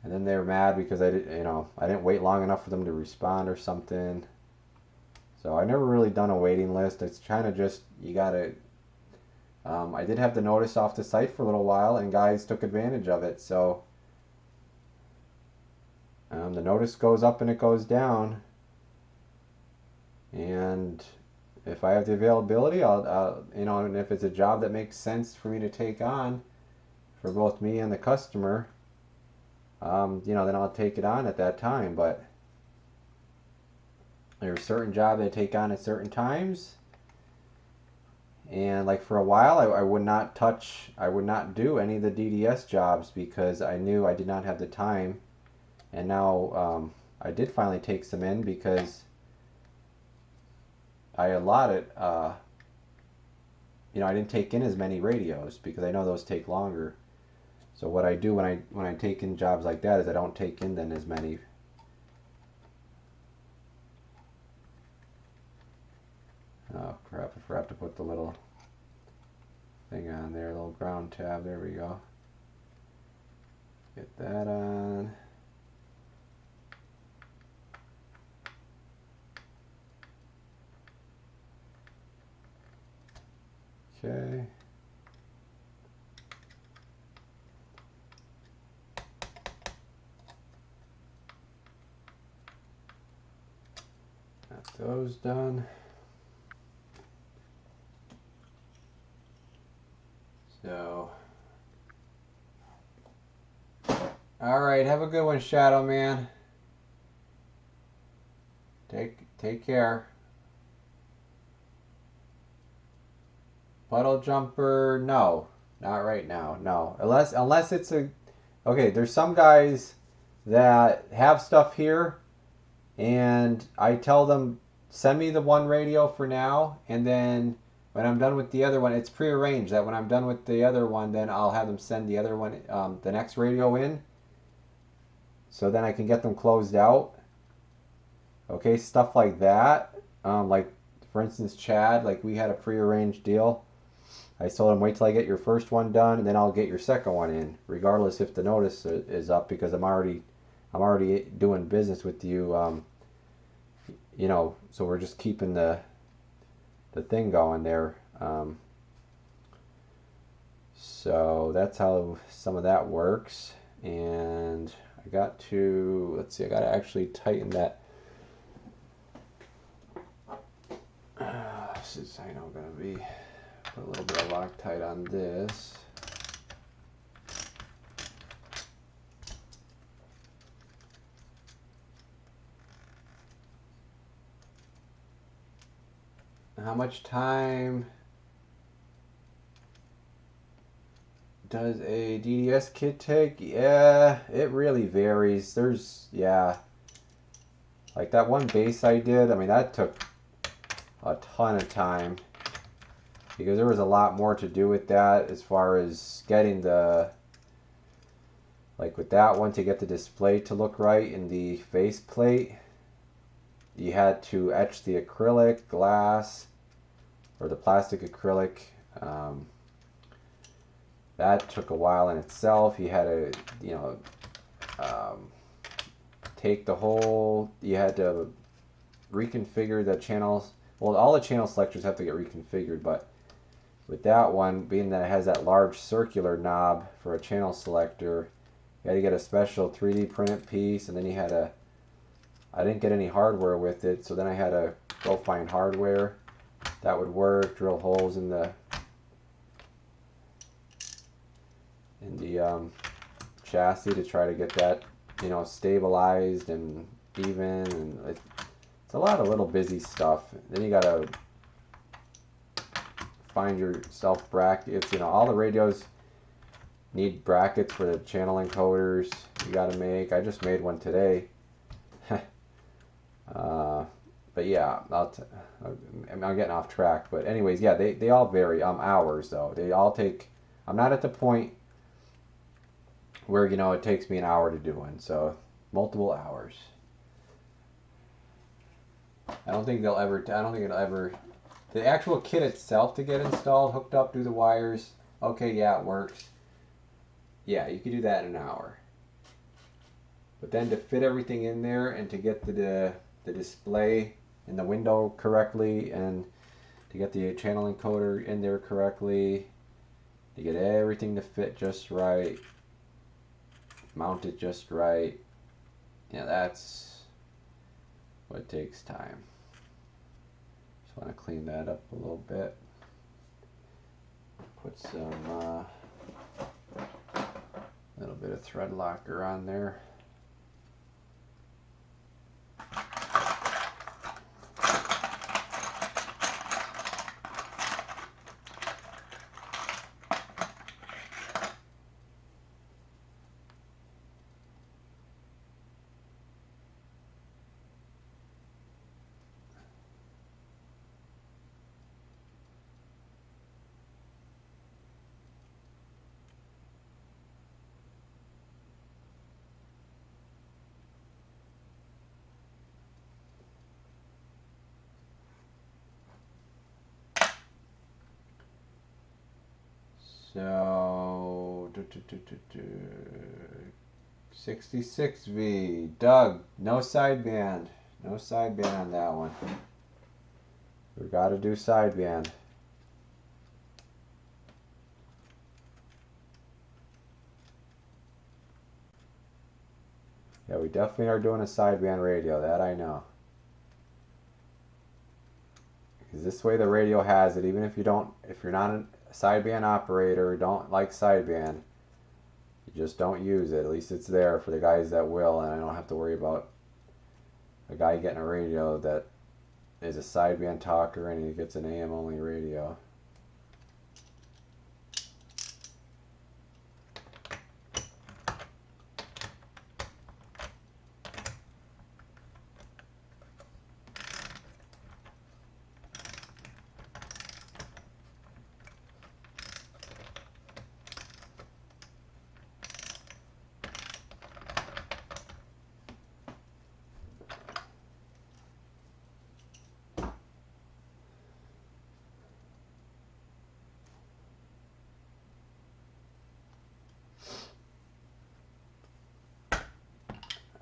and then they're mad because I didn't wait long enough for them to respond or something. So I never really done a waiting list. It's kind of just you gotta. I did have the notice off the site for a little while, and guys took advantage of it. So the notice goes up and it goes down, and if I have the availability, and if it's a job that makes sense for me to take on for both me and the customer, then I'll take it on at that time. But there's a certain job I take on at certain times, and like for a while, I would not do any of the DDS jobs because I knew I did not have the time. And now I did finally take some in because I allotted, I didn't take in as many radios because I know those take longer. So what I do when I take in jobs like that is I don't take in then as many. Oh crap! I forgot to put the little thing on there, little ground tab. There we go. Get that on. Okay. Got those done. So, all right. Have a good one, Shadow Man. Take care. Puddle jumper? No, not right now. No, unless it's a okay. There's some guys that have stuff here, and I tell them send me the one radio for now, and then when I'm done with the other one, it's prearranged that when I'm done with the other one, then I'll have them send the other one, the next radio in, so then I can get them closed out. Okay, stuff like that. Like for instance, Chad, like we had a prearranged deal. I told him wait till I get your first one done, and then I'll get your second one in, regardless if the notice is up, because I'm already doing business with you. So we're just keeping the thing going there. So that's how some of that works. And I got to, let's see, I got to actually tighten that. This is, I know, going to be, put a little bit of Loctite on this. How much time does a DDS kit take? Yeah, it really varies. Like that one bass I did, I mean, that took a ton of time because there was a lot more to do with that as far as getting like with that one, to get the display to look right in the faceplate, you had to etch the acrylic glass or the plastic acrylic. That took a while in itself. You had to, take the whole, you had to reconfigure the channels. Well, all the channel selectors have to get reconfigured, but with that one, being that it has that large circular knob for a channel selector, you had to get a special 3D printed piece, and then you had to, I didn't get any hardware with it, so then I had to go find hardware that would work, drill holes in the chassis to try to get that, you know, stabilized and even, and it's a lot of little busy stuff. Then you gotta find yourself brackets. You know, all the radios need brackets for the channel encoders you gotta make. I just made one today. But yeah, I'm getting off track. But anyways, yeah, they all vary. Hours though. They all take. I'm not at the point where, you know, it takes me an hour to do one. So multiple hours. I don't think it'll ever. The actual kit itself to get installed, hooked up, do the wires. Okay, yeah, it works. Yeah, you could do that in an hour. But then to fit everything in there and to get the display in the window correctly, and to get the channel encoder in there correctly, to get everything to fit just right, mount it just right, yeah, that's what takes time. Just want to clean that up a little bit. Put some little bit of thread locker on there. So 66V. Doug, no sideband. No sideband on that one. We gotta do sideband. Yeah, we definitely are doing a sideband radio, that I know. Because this way the radio has it, even if you don't, if you're not a sideband operator, don't like sideband, you just don't use it. At least it's there for the guys that will, and I don't have to worry about a guy getting a radio that is a sideband talker and he gets an AM only radio.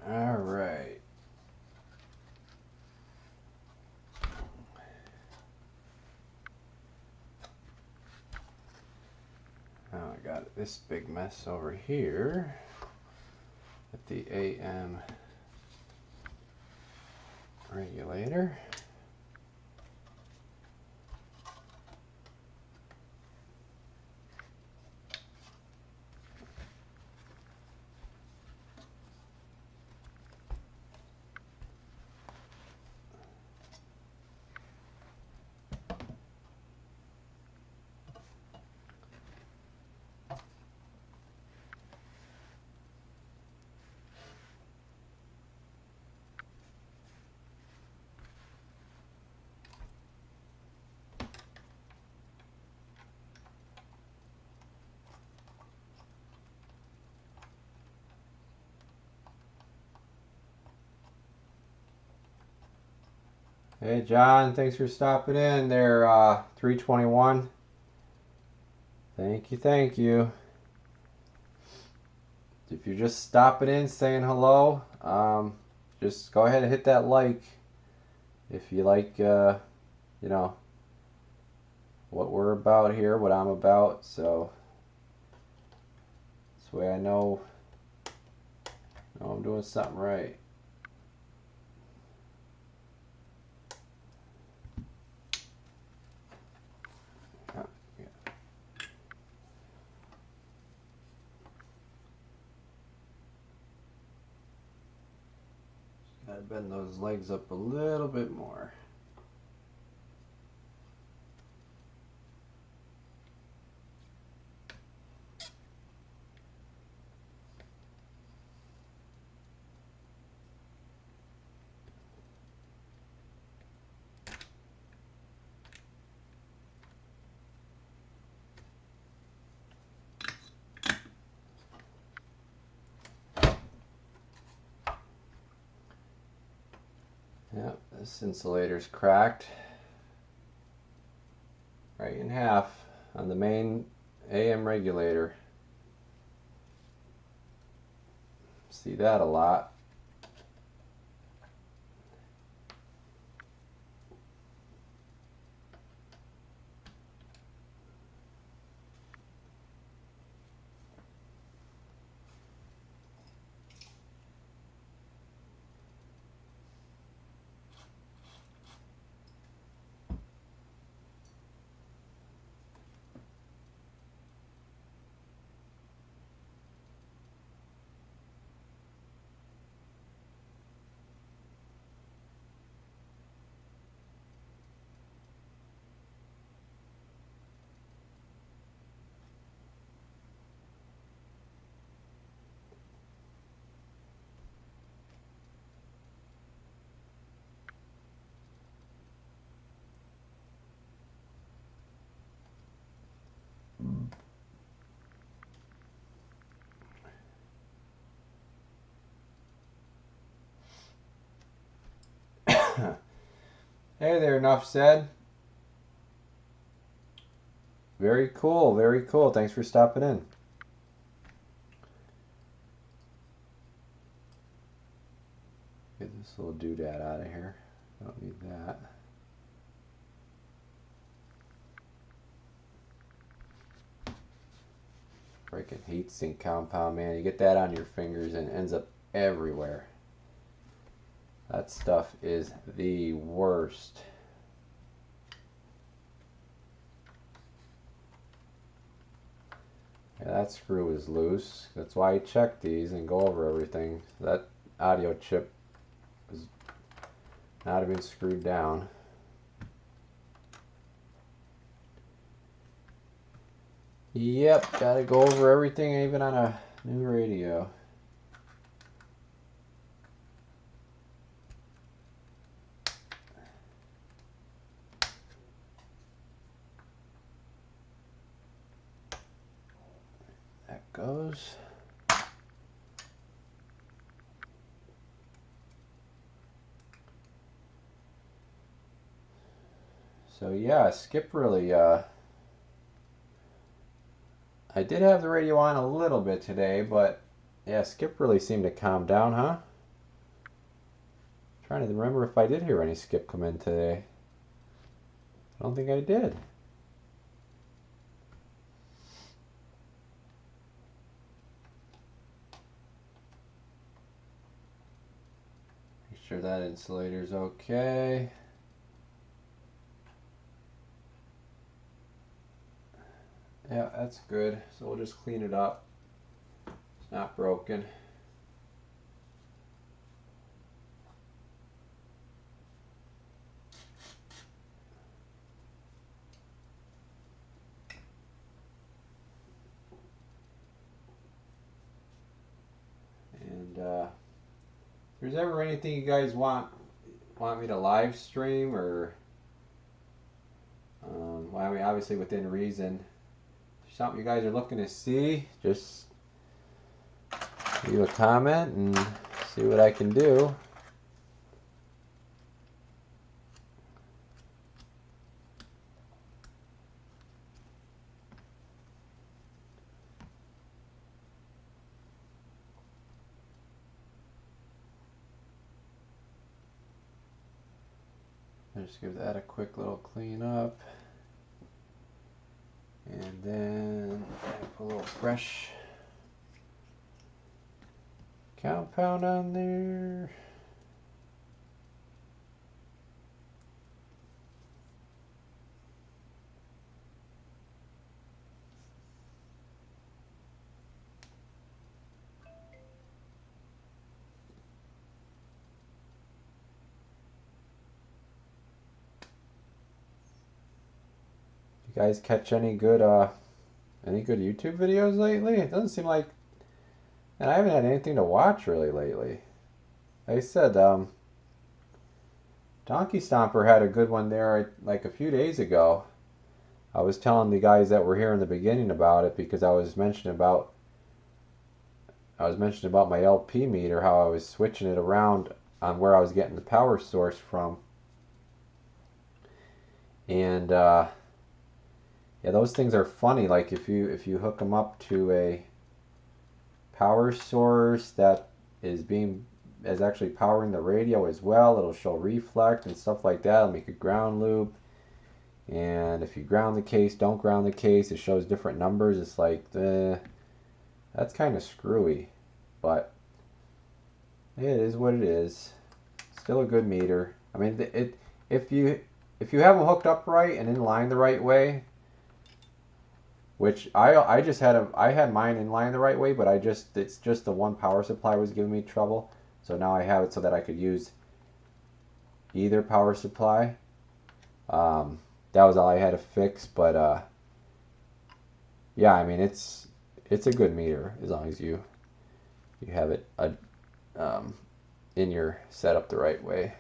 All right. Now I got this big mess over here at the AM regulator. Hey John, thanks for stopping in there, 321. Thank you, thank you. If you're just stopping in, saying hello, just go ahead and hit that like if you like, you know, what we're about here, what I'm about, so this way I know I'm doing something right. Gotta bend those legs up a little bit more. Yep, this insulator's cracked right in half on the main AM regulator. See that a lot. Hey there, enough said. Very cool, very cool. Thanks for stopping in. Get this little doodad out of here. Don't need that. Freaking heat sink compound, man. You get that on your fingers and it ends up everywhere. That stuff is the worst. Yeah, that screw is loose. That's why I check these and go over everything. That audio chip is not even screwed down. Yep, gotta go over everything, even on a new radio. That goes. So yeah, Skip really, I did have the radio on a little bit today, but yeah, Skip really seemed to calm down, huh? Trying to remember if I did hear any Skip come in today. I don't think I did. Make sure that insulator's okay. Yeah, that's good. So we'll just clean it up. It's not broken. And if there's ever anything you guys want me to live stream, or well, I mean, obviously within reason, something you guys are looking to see, just leave a comment and see what I can do. I'll just give that a quick little clean up. then put a little fresh compound on there. You guys catch any good YouTube videos lately? It doesn't seem like, and I haven't had anything to watch really lately. Like I said, Donkey Stomper had a good one there like a few days ago. I was telling the guys that were here in the beginning about it because I was mentioning about my LP meter, how I was switching it around on where I was getting the power source from. And yeah, those things are funny. Like if you hook them up to a power source that is actually powering the radio as well, it'll show reflect and stuff like that. It'll make a ground loop. And if you ground the case, don't ground the case, it shows different numbers. It's like, that's kind of screwy, but it is what it is. Still a good meter. I mean, if you have them hooked up right and in line the right way, which I had mine in line the right way, but it's just the one power supply was giving me trouble. So now I have it so that I could use either power supply. That was all I had to fix, but yeah, I mean it's a good meter as long as you have it in your setup the right way.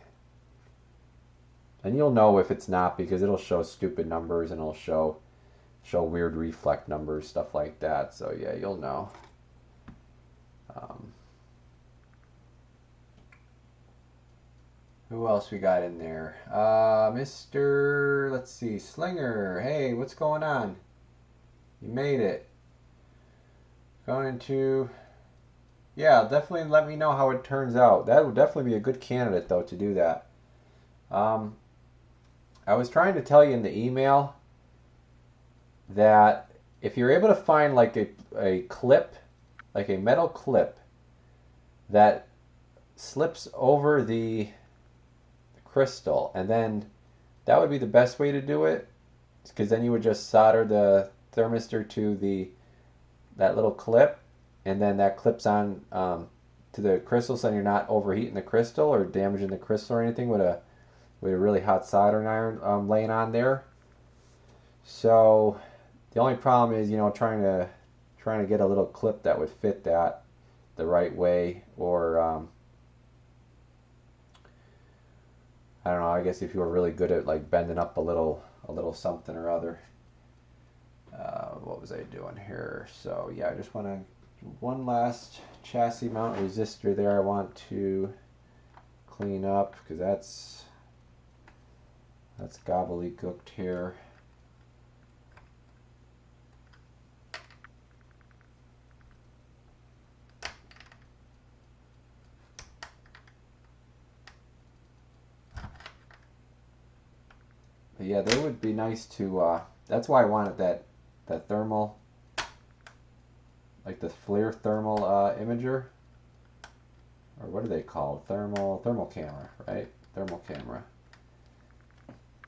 And you'll know if it's not because it'll show stupid numbers and it'll show weird reflect numbers, stuff like that. So yeah, you'll know. Who else we got in there? Let's see, Slinger. Hey, what's going on? You made it. Going to, yeah, definitely let me know how it turns out. That would definitely be a good candidate though to do that. I was trying to tell you in the email that if you're able to find like a clip, like a metal clip that slips over the crystal, and then that would be the best way to do it, because then you would just solder the thermistor to that little clip, and then that clips on to the crystal, so you're not overheating the crystal or damaging the crystal or anything with a really hot soldering iron laying on there. So the only problem is, trying to get a little clip that would fit that the right way, or I don't know, I guess if you were really good at like bending up a little something or other. What was I doing here? So yeah, I just want to one last chassis mount resistor there I want to clean up, because that's gobbledygooked here. But yeah, they would be nice to, that's why I wanted that thermal, like the FLIR thermal imager, or what are they called? Thermal camera, right? Thermal camera.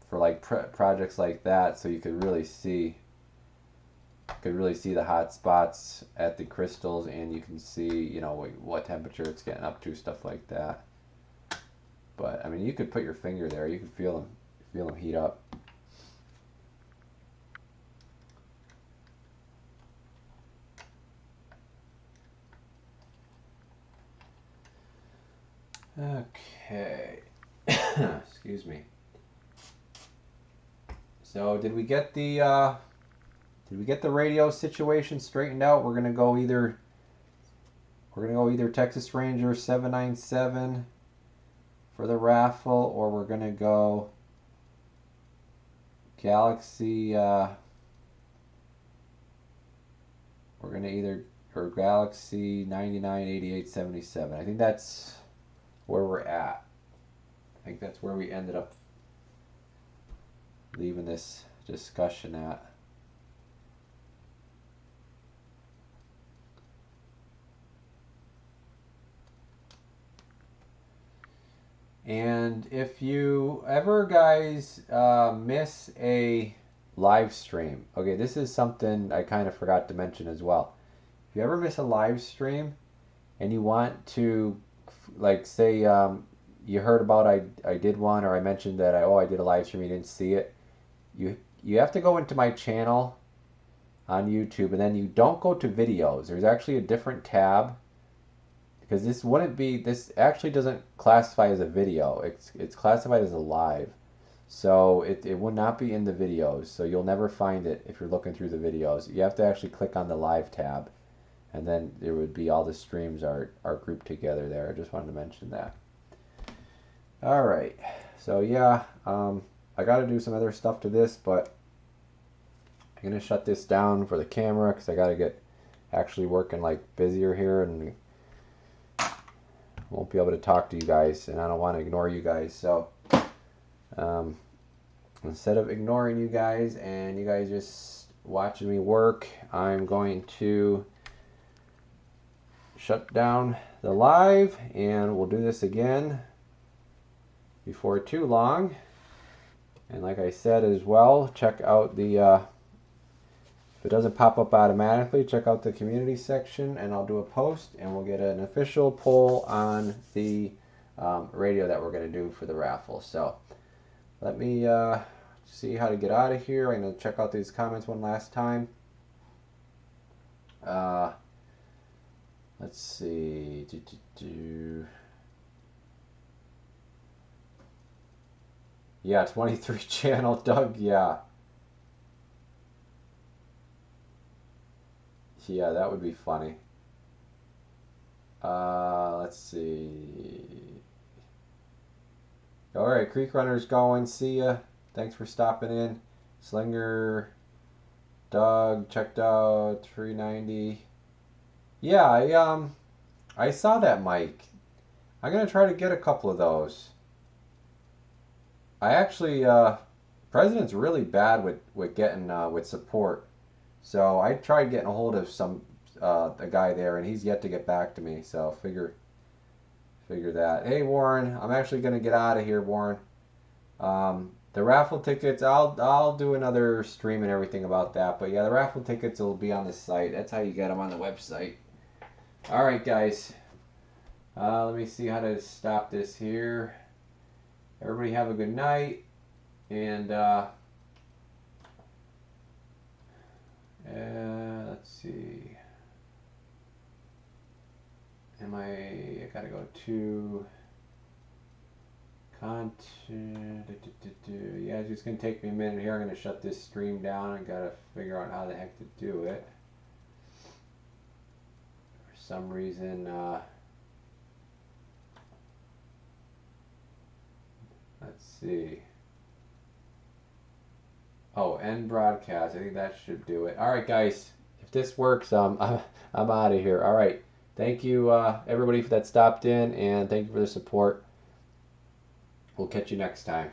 For like projects like that, so you could really see the hot spots at the crystals, and you can see, what temperature it's getting up to, stuff like that. But I mean, you could put your finger there, you could feel them heat up. Okay. Excuse me. So did we get the radio situation straightened out? We're gonna go either Texas Ranger 797 for the raffle, or we're gonna go Galaxy. Or Galaxy 998877. I think that's where we're at. I think that's where we ended up leaving this discussion at. And if you ever guys miss a live stream, okay, this is something I kind of forgot to mention as well. If you ever miss a live stream and you want to, like, say you heard about I did one, or I mentioned that I did a live stream, you didn't see it, you have to go into my channel on YouTube, and then you don't go to videos. There's actually a different tab, because this actually doesn't classify as a video. It's classified as a live. So it would not be in the videos. So you'll never find it if you're looking through the videos. You have to actually click on the live tab, and then there would be all the streams are grouped together there. I just wanted to mention that. All right. So yeah, I got to do some other stuff to this, but I'm gonna shut this down for the camera because I got to get actually working like busier here, and won't be able to talk to you guys, and I don't want to ignore you guys. So instead of ignoring you guys and you guys just watching me work, I'm going to shut down the live, and we'll do this again before too long. And like I said as well, check out the if it doesn't pop up automatically, check out the community section, and I'll do a post, and we'll get an official poll on the radio that we're going to do for the raffle. So let me see how to get out of here. I'm going to check out these comments one last time. Let's see. Yeah, 23 channel, Doug, yeah. Yeah, that would be funny. Let's see. All right, Creek Runner's going. See ya. Thanks for stopping in. Slinger, Doug, checked out 390. Yeah, I saw that mic. I'm gonna try to get a couple of those. I actually, President's really bad with getting with support. So I tried getting a hold of a guy there, and he's yet to get back to me. So figure that. Hey Warren, I'm actually gonna get out of here, Warren. The raffle tickets, I'll do another stream and everything about that. But yeah, the raffle tickets will be on the site. That's how you get them on the website. All right, guys. Let me see how to stop this here. Everybody have a good night, and let's see. I gotta go to content. Yeah, it's just gonna take me a minute here. I'm gonna shut this stream down. I gotta figure out how the heck to do it. For some reason, let's see. Oh, end broadcast. I think that should do it. All right, guys. If this works, I'm out of here. All right. Thank you, everybody that stopped in, and thank you for the support. We'll catch you next time.